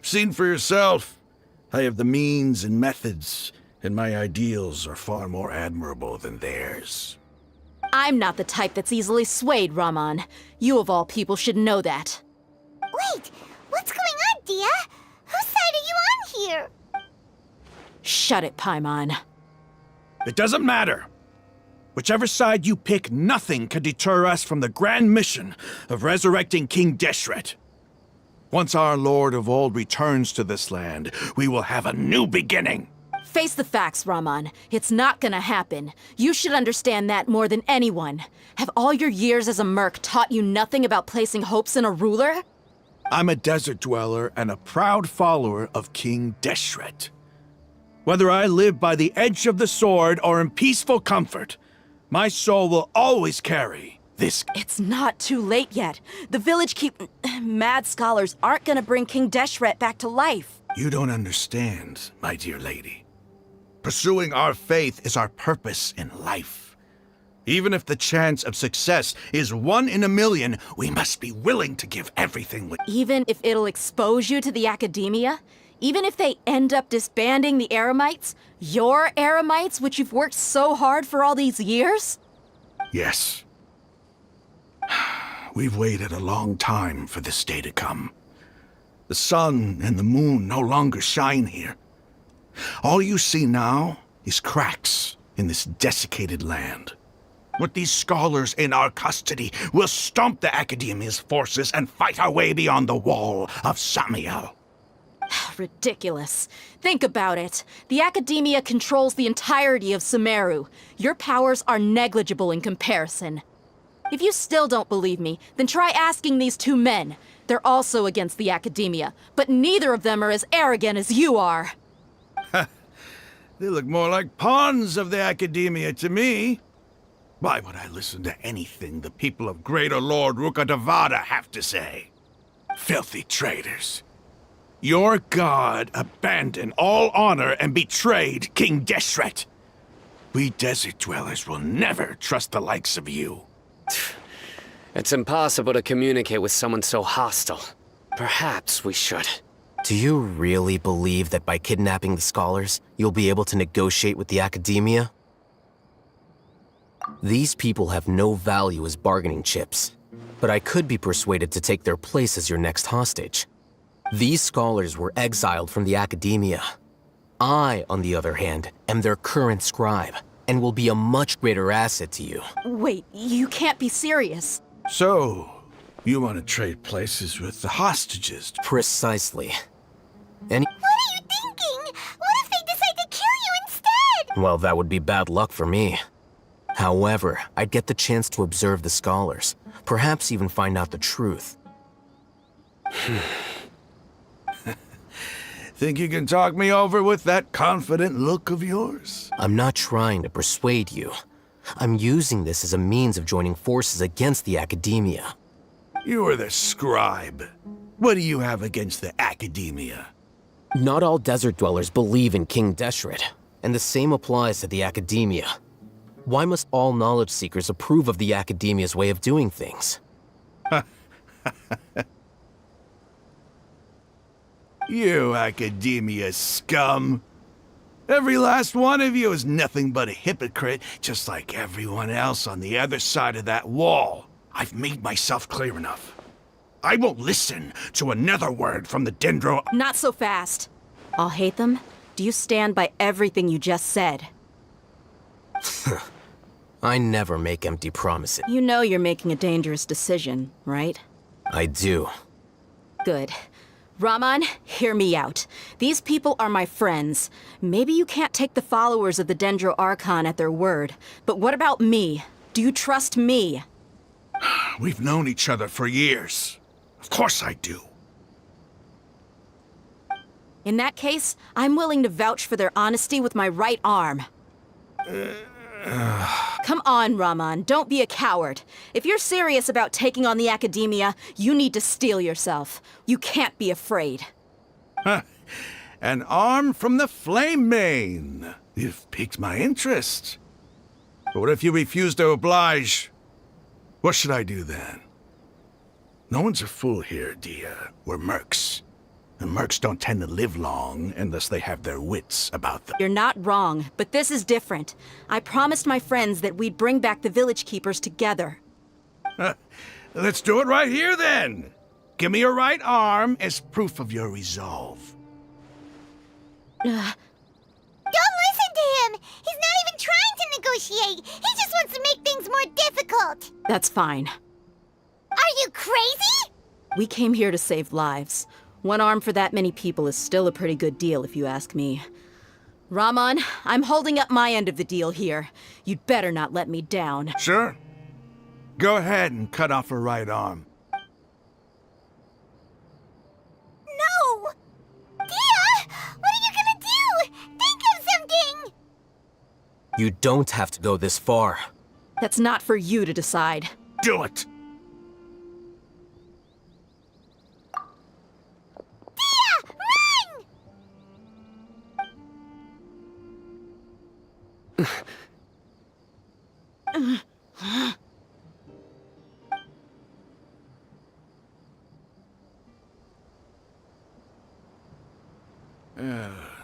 Seen for yourself. I have the means and methods, and my ideals are far more admirable than theirs. I'm not the type that's easily swayed, Raman. You of all people should know that. Wait, what's going on, Dia? Whose side are you on here? Shut it, Paimon. It doesn't matter. Whichever side you pick, nothing can deter us from the grand mission of resurrecting King Deshret. Once our Lord of Old returns to this land, we will have a new beginning. Face the facts, Raman. It's not gonna happen. You should understand that more than anyone. Have all your years as a merc taught you nothing about placing hopes in a ruler? I'm a desert dweller and a proud follower of King Deshret. Whether I live by the edge of the sword or in peaceful comfort, my soul will always carry this. It's not too late yet. The village mad scholars aren't gonna bring King Deshret back to life. You don't understand, my dear lady. Pursuing our faith is our purpose in life. Even if the chance of success is 1 in a million, we must be willing to give everything we... Even if it'll expose you to the academia? Even if they end up disbanding the Eremites? Your Eremites, which you've worked so hard for all these years? Yes. We've waited a long time for this day to come. The sun and the moon no longer shine here. All you see now is cracks in this desiccated land. With these scholars in our custody, we'll stomp the Academia's forces and fight our way beyond the wall of Samiel. Ridiculous. Think about it. The Academia controls the entirety of Sumeru. Your powers are negligible in comparison. If you still don't believe me, then try asking these 2 men. They're also against the Academia, but neither of them are as arrogant as you are. They look more like pawns of the Academia to me. Why would I listen to anything the people of Greater Lord Rukkhadevada have to say? Filthy traitors. Your god abandoned all honor and betrayed King Deshret. We desert dwellers will never trust the likes of you. It's impossible to communicate with someone so hostile. Perhaps we should. Do you really believe that by kidnapping the scholars, you'll be able to negotiate with the Academia? These people have no value as bargaining chips, but I could be persuaded to take their place as your next hostage. These scholars were exiled from the Academia. I, on the other hand, am their current scribe, and will be a much greater asset to you. Wait, you can't be serious. So, you want to trade places with the hostages? Precisely. And What are you thinking? What if they decide to kill you instead? well, that would be bad luck for me. However, I'd get the chance to observe the scholars, perhaps even find out the truth. Think you can talk me over with that confident look of yours? I'm not trying to persuade you. I'm using this as a means of joining forces against the Academia. You are the scribe. What do you have against the Academia? Not all desert dwellers believe in King Deshret, and the same applies to the Academia. Why must all knowledge seekers approve of the Academia's way of doing things? You Academia scum. Every last one of you is nothing but a hypocrite, just like everyone else on the other side of that wall. I've made myself clear enough. I won't listen to another word from the Dendro. Not so fast. I'll hate them. Do you stand by everything you just said? I never make empty promises. You know you're making a dangerous decision, right? I do. Good. Raman, hear me out. These people are my friends. Maybe you can't take the followers of the Dendro Archon at their word, but what about me? Do you trust me? We've known each other for years. Of course I do. In that case, I'm willing to vouch for their honesty with my right arm. Come on, Raman, don't be a coward. If you're serious about taking on the Academia, you need to steel yourself. You can't be afraid. An arm from the Flame Mane. You've piqued my interest. But what if you refuse to oblige? What should I do then? No one's a fool here, Dia. We're mercs. And mercs don't tend to live long unless they have their wits about them. You're not wrong, but this is different. I promised my friends that we'd bring back the village keepers together. Let's do it right here then. Give me your right arm as proof of your resolve. Don't listen to him! He's not even trying to negotiate! He just wants to make things more difficult! That's fine. Are you crazy? We came here to save lives. One arm for that many people is still a pretty good deal, if you ask me. Raman, I'm holding up my end of the deal here. You'd better not let me down. Sure. Go ahead and cut off her right arm. No! Dia! What are you gonna do? Think of something! You don't have to go this far. That's not for you to decide. Do it!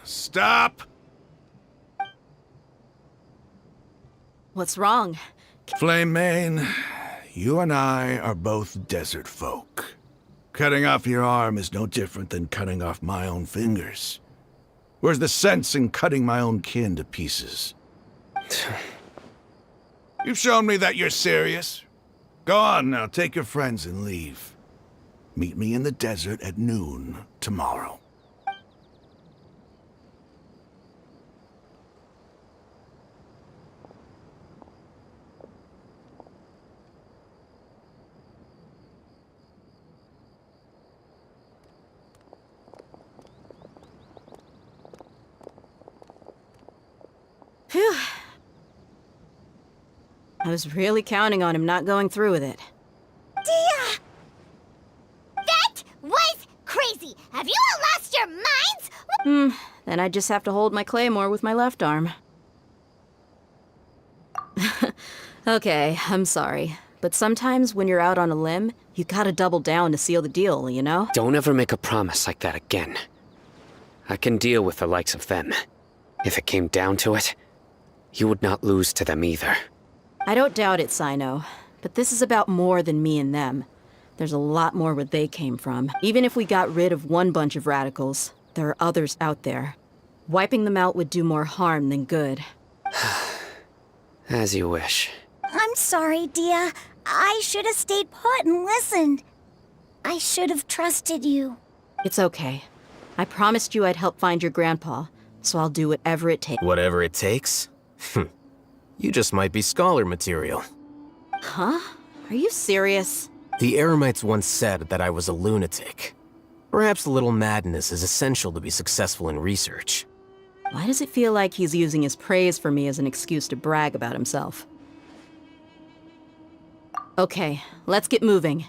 Stop! What's wrong? Flame Mane, you and I are both desert folk. Cutting off your arm is no different than cutting off my own fingers. Where's the sense in cutting my own kin to pieces? You've shown me that you're serious. Go on now, take your friends and leave. Meet me in the desert at noon tomorrow. Phew. I was really counting on him not going through with it. Dia! That was crazy! Have you all lost your minds? Then I just have to hold my claymore with my left arm. Okay, I'm sorry. But sometimes when you're out on a limb, you gotta double down to seal the deal, you know? Don't ever make a promise like that again. I can deal with the likes of them. If it came down to it, you would not lose to them either. I don't doubt it, Sino. But this is about more than me and them. There's a lot more where they came from. Even if we got rid of one bunch of radicals, there are others out there. Wiping them out would do more harm than good. As you wish. I'm sorry, Dia. I should have stayed put and listened. I should have trusted you. It's okay. I promised you I'd help find your grandpa, so I'll do whatever it takes. Whatever it takes? You just might be scholar material. Huh? Are you serious? The Eremites once said that I was a lunatic. Perhaps a little madness is essential to be successful in research. Why does it feel like he's using his praise for me as an excuse to brag about himself? Okay, let's get moving.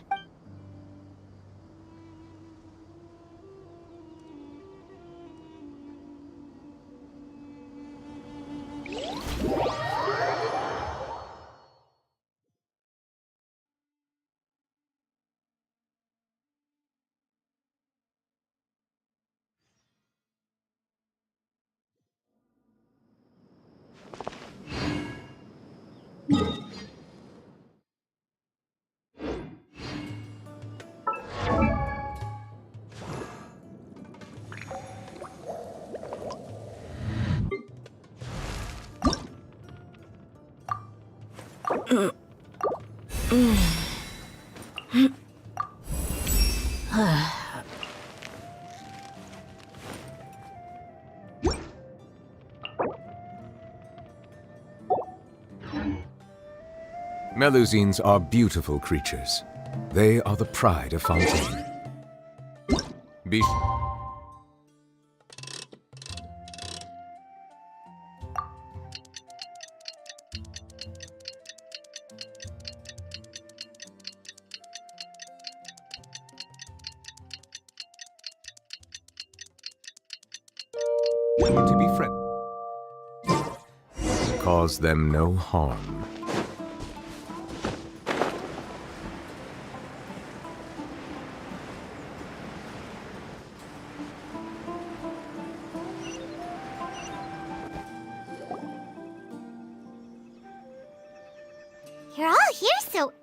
Melusines are beautiful creatures. They are the pride of Fontaine. Be sure to be friendly. Cause them no harm. You're all here so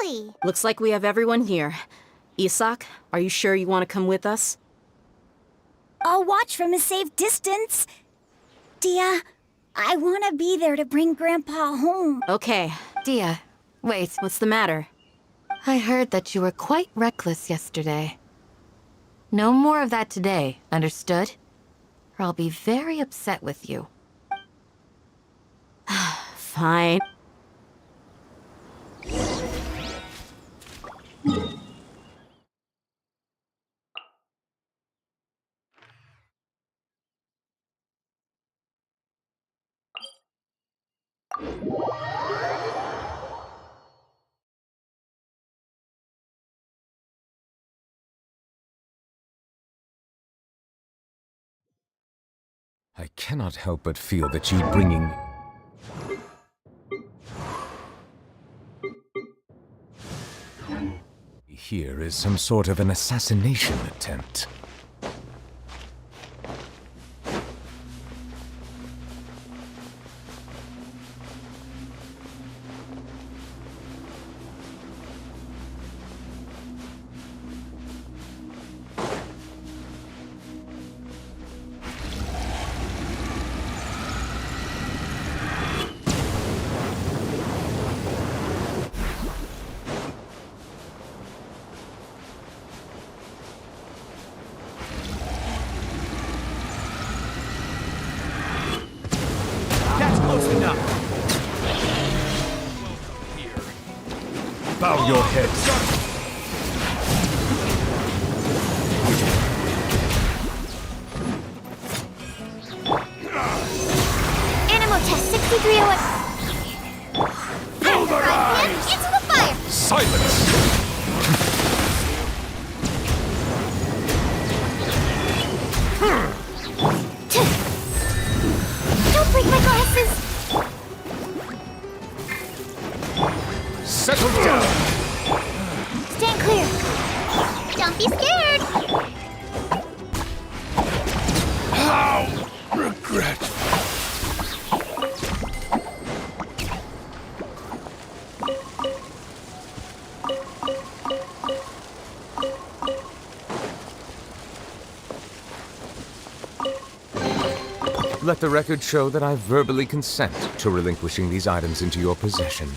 early. Looks like we have everyone here. Isak, are you sure you want to come with us? I'll watch from a safe distance. Dia, I want to be there to bring Grandpa home. Okay. Dia, wait. What's the matter? I heard that you were quite reckless yesterday. No more of that today, understood? Or I'll be very upset with you. Fine. I cannot help but feel that you bringing... here is some sort of an assassination attempt. That's close enough. Bow your heads. Animal test 6301. Fill their eyes! Into the fire! Silence! Don't break my glasses! Settle down! Stand clear! Don't be scared! How regret. Let the record show that I verbally consent to relinquishing these items into your possession.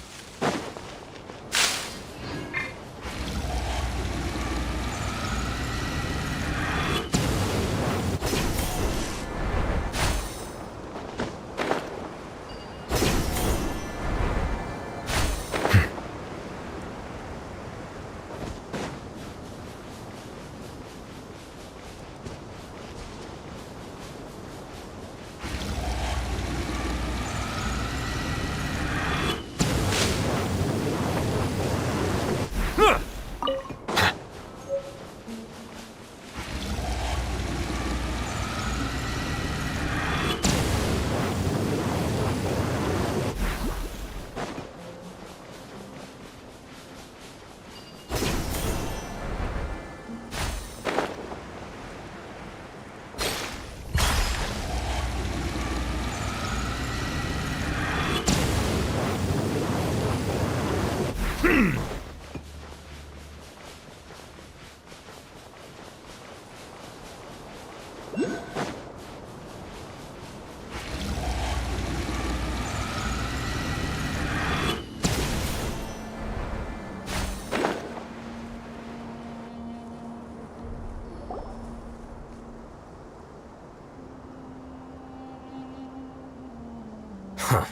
Huh.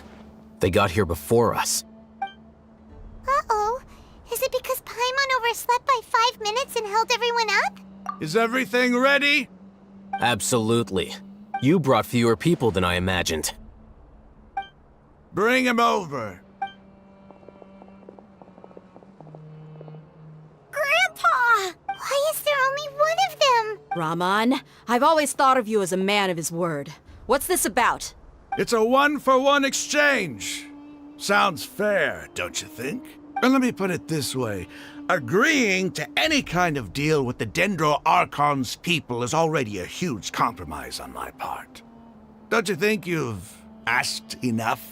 They got here before us. Uh-oh. Is it because Paimon overslept by 5 minutes and held everyone up? Is everything ready? Absolutely. You brought fewer people than I imagined. Bring him over. Grandpa! Why is there only one of them? Raman, I've always thought of you as a man of his word. What's this about? It's a 1-for-1 exchange. Sounds fair, don't you think? And let me put it this way. Agreeing to any kind of deal with the Dendro Archon's people is already a huge compromise on my part. Don't you think you've asked enough?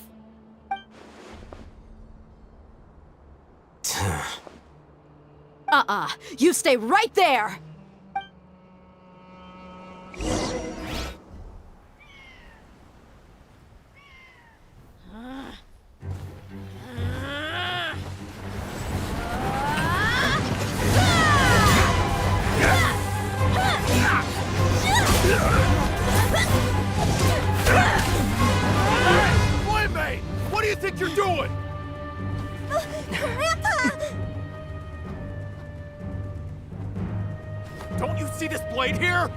You stay right there! Playmate! What do you think you're doing? Grandpa! Don't you see this blade here?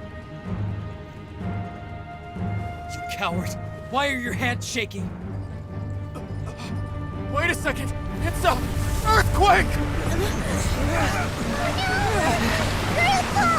You coward! Why are your hands shaking? Wait a second! It's a earthquake! Grandpa!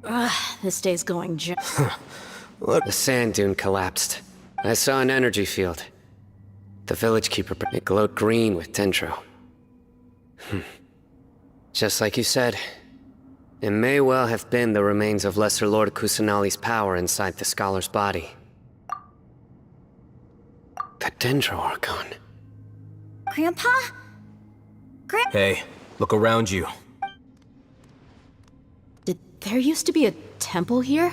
Ugh, this day's going The sand dune collapsed. I saw an energy field. The village keeper, it glowed green with dendro. Just like you said, it may well have been the remains of Lesser Lord Kusanali's power inside the scholar's body. The Dendro Archon. Grandpa? Hey, look around you. Did there used to be a temple here?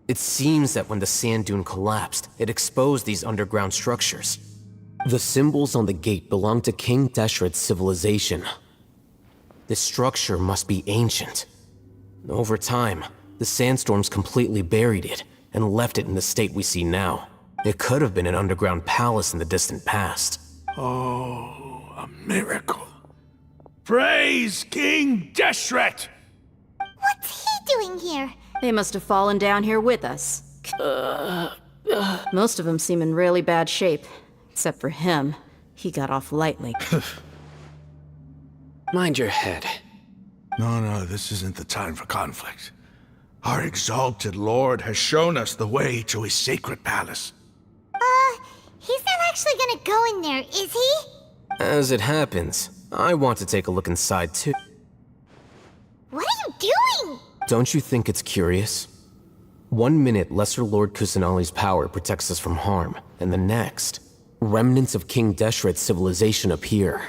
It seems that when the sand dune collapsed, it exposed these underground structures. The symbols on the gate belong to King Deshret's civilization. This structure must be ancient. Over time, the sandstorms completely buried it and left it in the state we see now. It could have been an underground palace in the distant past. Oh, a miracle. Praise King Deshret! What's he doing here? They must have fallen down here with us. Most of them seem in really bad shape. Except for him. He got off lightly. Mind your head. No, this isn't the time for conflict. Our exalted lord has shown us the way to his sacred palace. He's not actually gonna go in there, is he? As it happens, I want to take a look inside too. What are you doing? Don't you think it's curious? 1 minute, Lesser Lord Kusanali's power protects us from harm, and the next, remnants of King Deshret's civilization appear.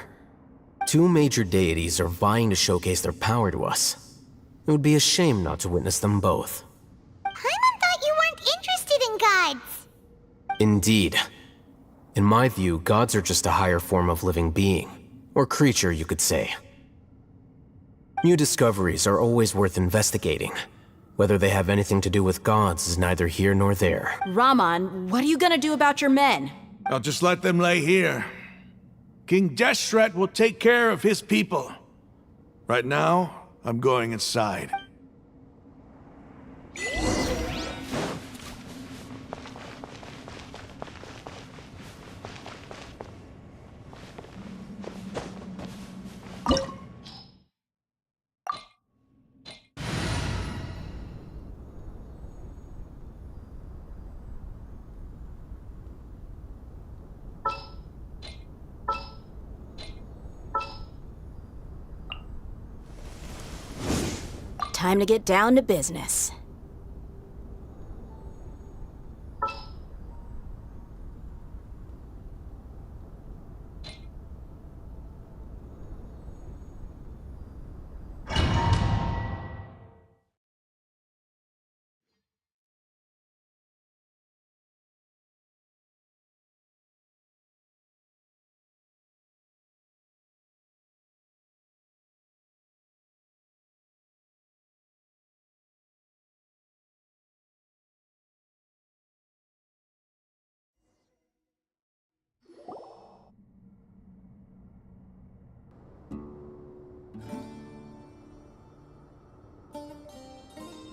2 major deities are vying to showcase their power to us. It would be a shame not to witness them both. Paimon thought you weren't interested in gods. Indeed. In my view, gods are just a higher form of living being, or creature, you could say. New discoveries are always worth investigating. Whether they have anything to do with gods is neither here nor there. Raman, what are you gonna do about your men? I'll just let them lay here. King Deshret will take care of his people. Right now, I'm going inside. Time to get down to business.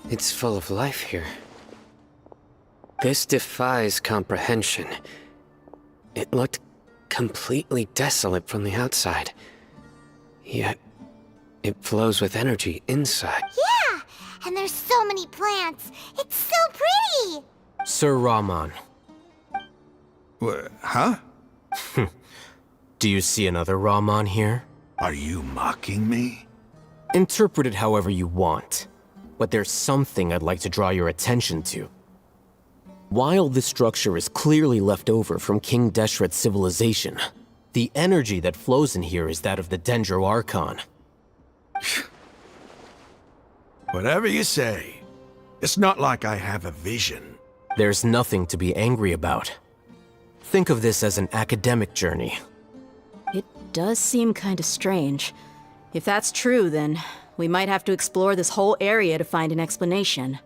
It's full of life here. This defies comprehension. It looked completely desolate from the outside. Yet, it flows with energy inside. Yeah, and there's so many plants. It's so pretty. Sir Raman. Huh? Do you see another Raman here? Are you mocking me? Interpret it however you want. But there's something I'd like to draw your attention to. While this structure is clearly left over from King Deshret's civilization, the energy that flows in here is that of the Dendro Archon. Whatever you say. It's not like I have a vision. There's nothing to be angry about. Think of this as an academic journey. It does seem kinda strange. If that's true, then we might have to explore this whole area to find an explanation.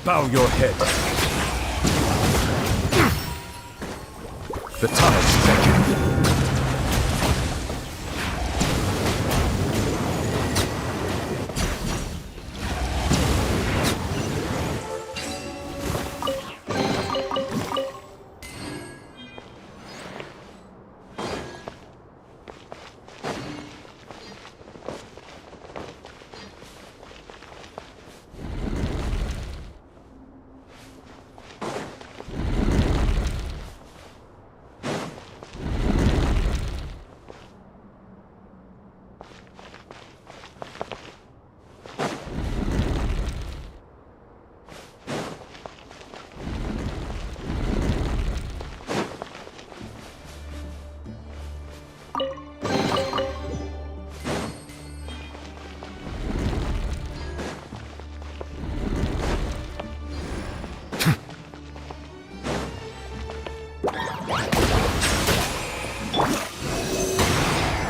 Bow your head. The tides beckon.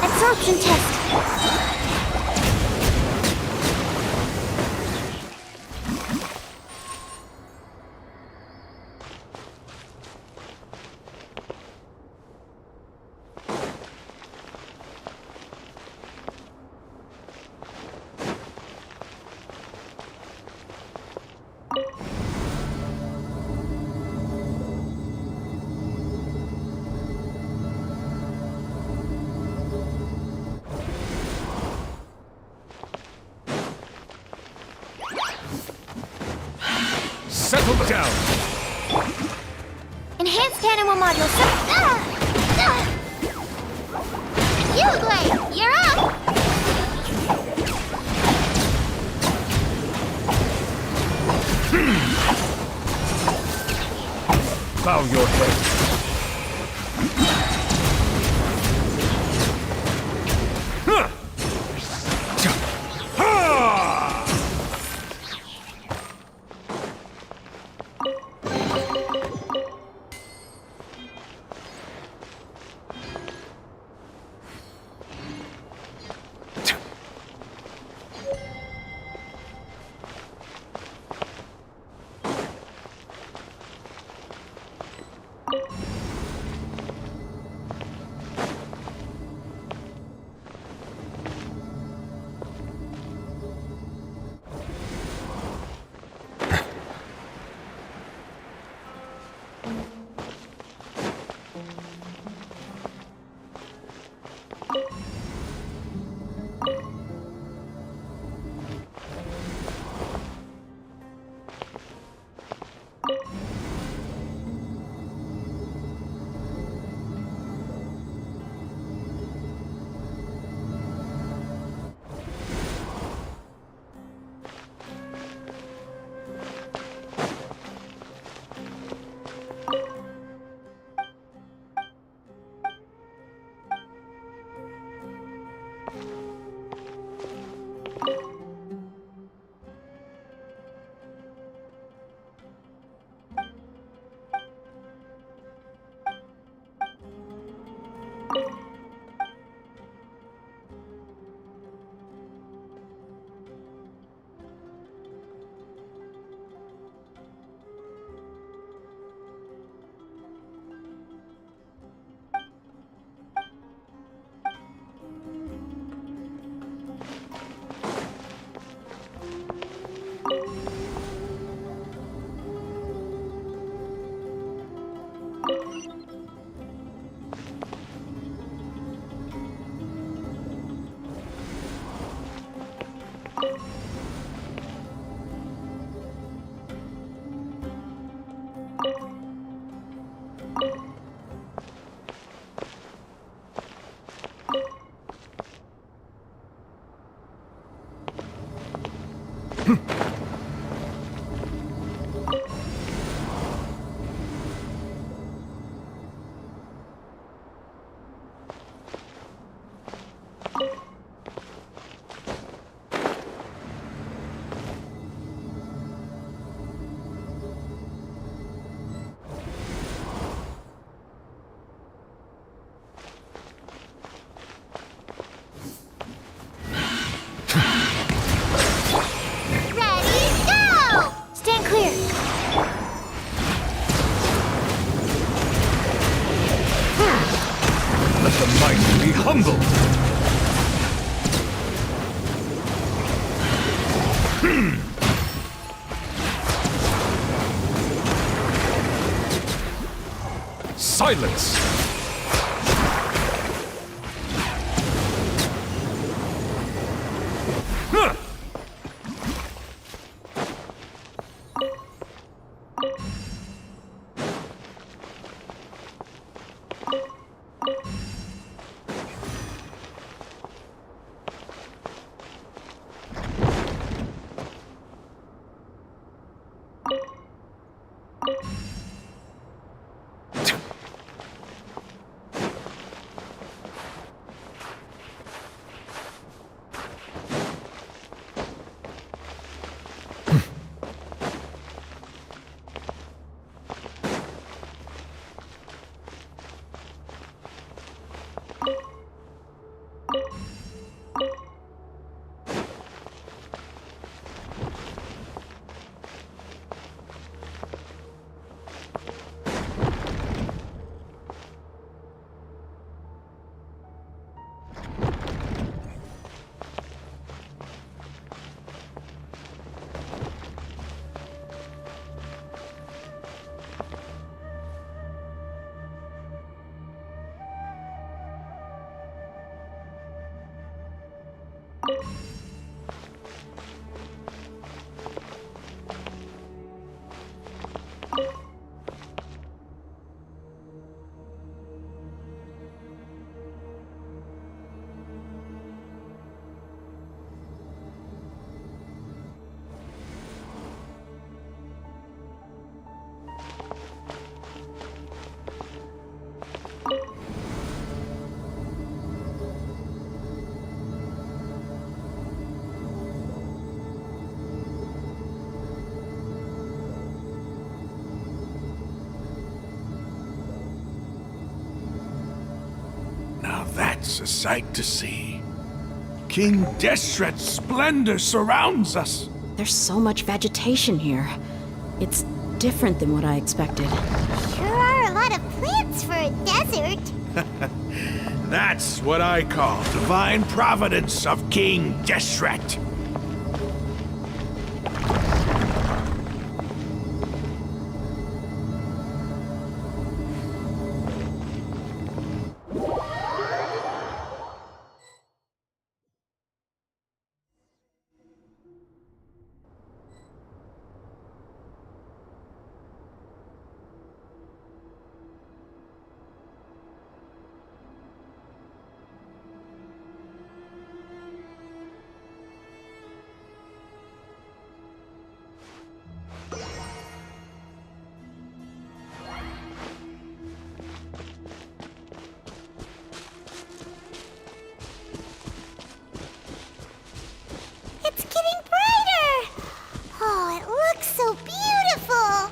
Absorption test. Settle down! Enhanced animal module. Uglay, you're up! Bow your head. might be humble. Silence! Huh. Now that's a sight to see. King Deshret's splendor surrounds us. There's so much vegetation here. It's different than what I expected. Sure are a lot of plants for a desert. That's what I call divine providence of King Deshret. It's getting brighter! Oh, it looks so beautiful!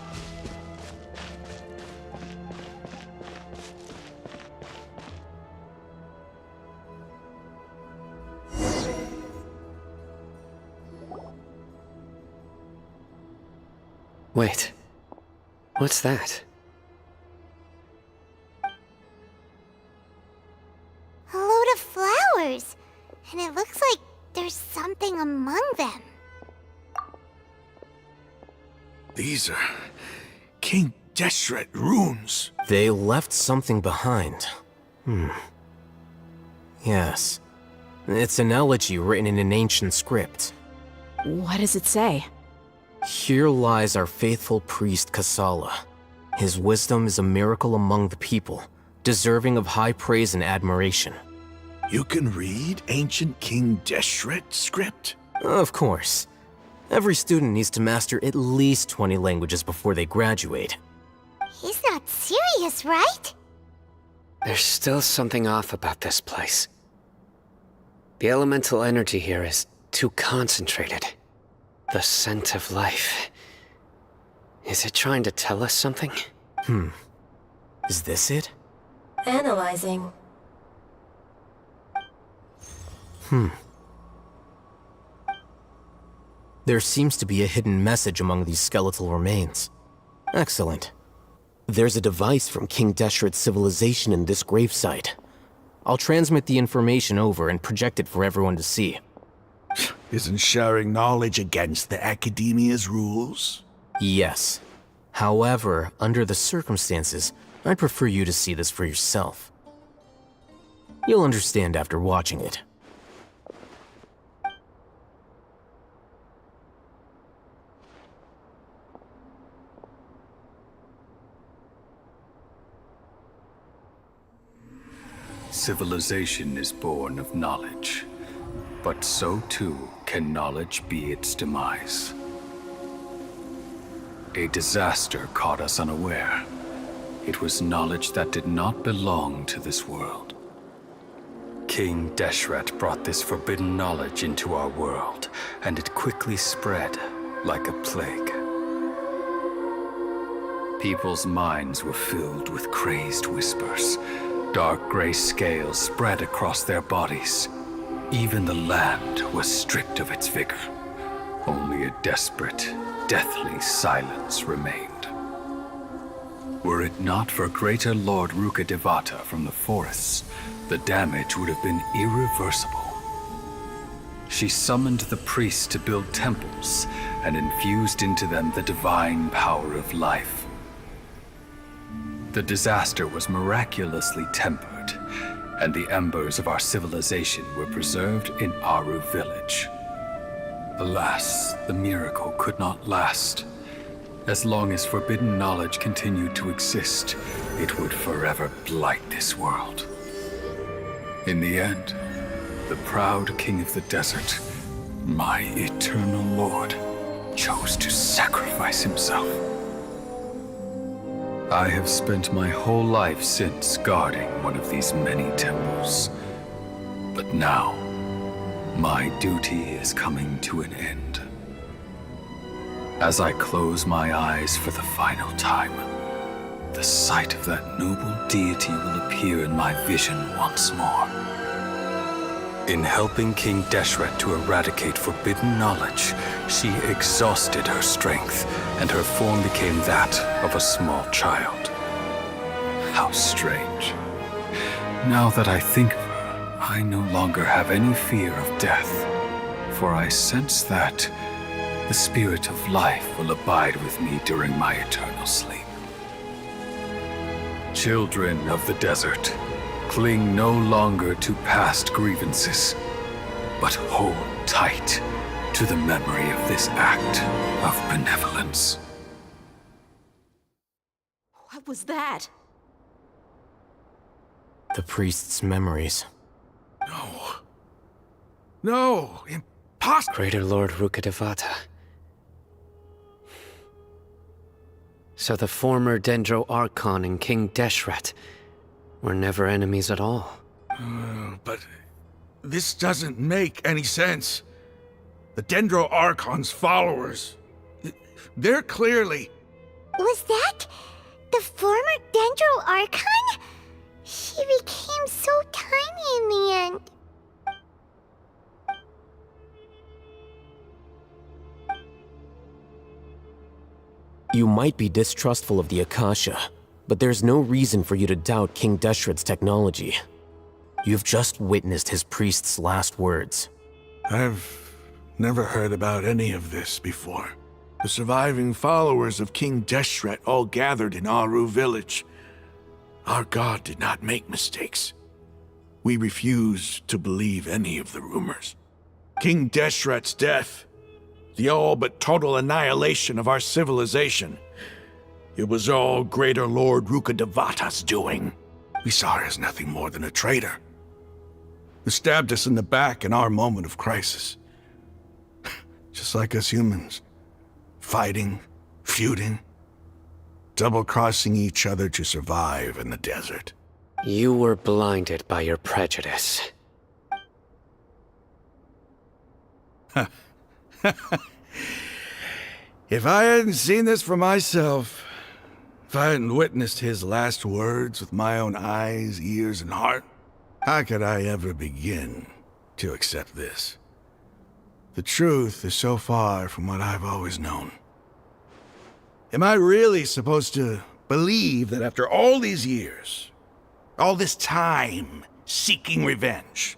Wait. What's that? A load of flowers. And it looks like there's something among them. These are King Deshret runes. They left something behind. Yes. It's an elegy written in an ancient script. What does it say? Here lies our faithful priest Kasala. His wisdom is a miracle among the people, deserving of high praise and admiration. You can read ancient King Deshret script? Of course. Every student needs to master at least 20 languages before they graduate. He's not serious, right? There's still something off about this place. The elemental energy here is too concentrated. The scent of life. Is it trying to tell us something? Is this it? Analyzing. There seems to be a hidden message among these skeletal remains. Excellent. There's a device from King Deshret's civilization in this gravesite. I'll transmit the information over and project it for everyone to see. Isn't sharing knowledge against the Academia's rules? Yes. However, under the circumstances, I'd prefer you to see this for yourself. You'll understand after watching it. Civilization is born of knowledge, but so too can knowledge be its demise. A disaster caught us unaware. It was knowledge that did not belong to this world. King Deshret brought this forbidden knowledge into our world, and it quickly spread like a plague. People's minds were filled with crazed whispers. Dark gray scales spread across their bodies. Even the land was stripped of its vigor. Only a desperate, deathly silence remained. Were it not for greater Lord Rukkhadevata from the forests, the damage would have been irreversible. She summoned the priests to build temples and infused into them the divine power of life. The disaster was miraculously tempered, and the embers of our civilization were preserved in Aru village. Alas, the miracle could not last. As long as forbidden knowledge continued to exist, it would forever blight this world. In the end, the proud king of the desert, my eternal lord, chose to sacrifice himself. I have spent my whole life since guarding one of these many temples. But now, my duty is coming to an end. As I close my eyes for the final time, the sight of that noble deity will appear in my vision once more. In helping King Deshret to eradicate forbidden knowledge, she exhausted her strength, and her form became that of a small child. How strange. Now that I think of her, I no longer have any fear of death, for I sense that the spirit of life will abide with me during my eternal sleep. Children of the desert, cling no longer to past grievances, but hold tight to the memory of this act of benevolence. What was that? The priest's memories. No, impossible! Greater Lord Rukkhadevata. So the former Dendro Archon and King Deshret were never enemies at all. But this doesn't make any sense. The Dendro Archon's followers, they're clearly... Was that the former Dendro Archon? She became so tiny in the end. You might be distrustful of the Akasha, but there's no reason for you to doubt King Deshret's technology. You've just witnessed his priest's last words. I've never heard about any of this before. The surviving followers of King Deshret all gathered in Aru village. Our god did not make mistakes. We refused to believe any of the rumors. King Deshret's death, the all but total annihilation of our civilization, it was all Greater Lord Rukkhadevata's doing. We saw her as nothing more than a traitor, who stabbed us in the back in our moment of crisis. Just like us humans. Fighting, feuding, double-crossing each other to survive in the desert. You were blinded by your prejudice. If I hadn't seen this for myself, if I hadn't witnessed his last words with my own eyes, ears, and heart, how could I ever begin to accept this? The truth is so far from what I've always known. Am I really supposed to believe that after all these years, all this time, seeking revenge.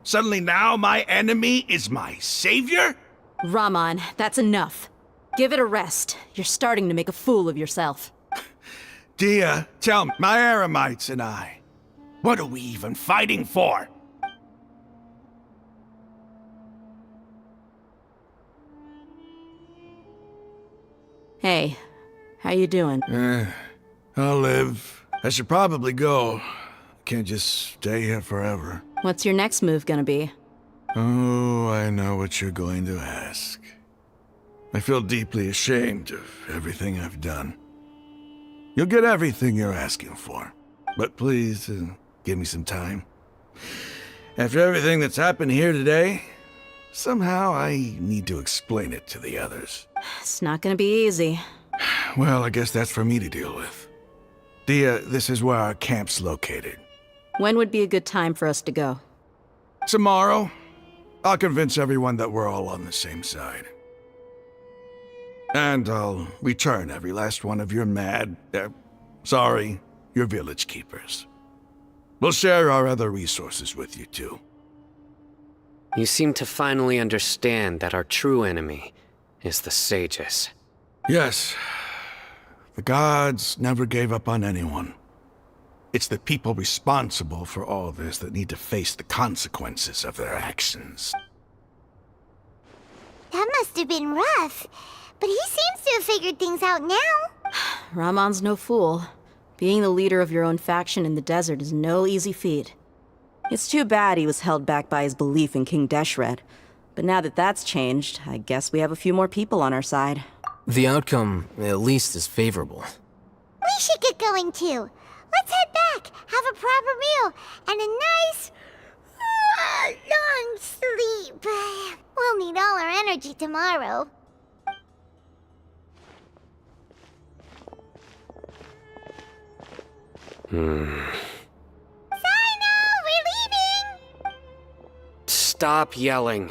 Suddenly now my enemy is my savior? Raman, that's enough. Give it a rest. You're starting to make a fool of yourself. Dia, tell me, my Eremites and I, what are we even fighting for? Hey, how you doing? I'll live. I should probably go. Can't just stay here forever. What's your next move gonna be? Oh, I know what you're going to ask. I feel deeply ashamed of everything I've done. You'll get everything you're asking for. But please, give me some time. After everything that's happened here today, somehow I need to explain it to the others. It's not gonna be easy. Well, I guess that's for me to deal with. Dia, this is where our camp's located. When would be a good time for us to go? Tomorrow, I'll convince everyone that we're all on the same side. And I'll return every last one of your your village keepers. We'll share our other resources with you too. You seem to finally understand that our true enemy is the sages. Yes. The gods never gave up on anyone. It's the people responsible for all this that need to face the consequences of their actions. That must have been rough. But he seems to have figured things out now. Ramon's no fool. Being the leader of your own faction in the desert is no easy feat. It's too bad he was held back by his belief in King Deshret. But now that that's changed, I guess we have a few more people on our side. The outcome, at least, is favorable. We should get going too. Let's head back, have a proper meal, and a nice, long sleep. We'll need all our energy tomorrow. Hmm. Sino, we're leaving! Stop yelling.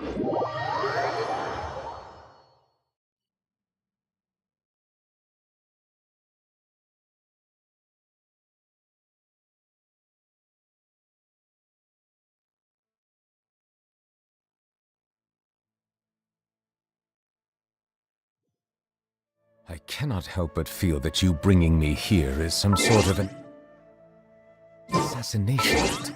I cannot help but feel that you bringing me here is some sort of an assassination.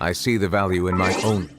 I see the value in my own.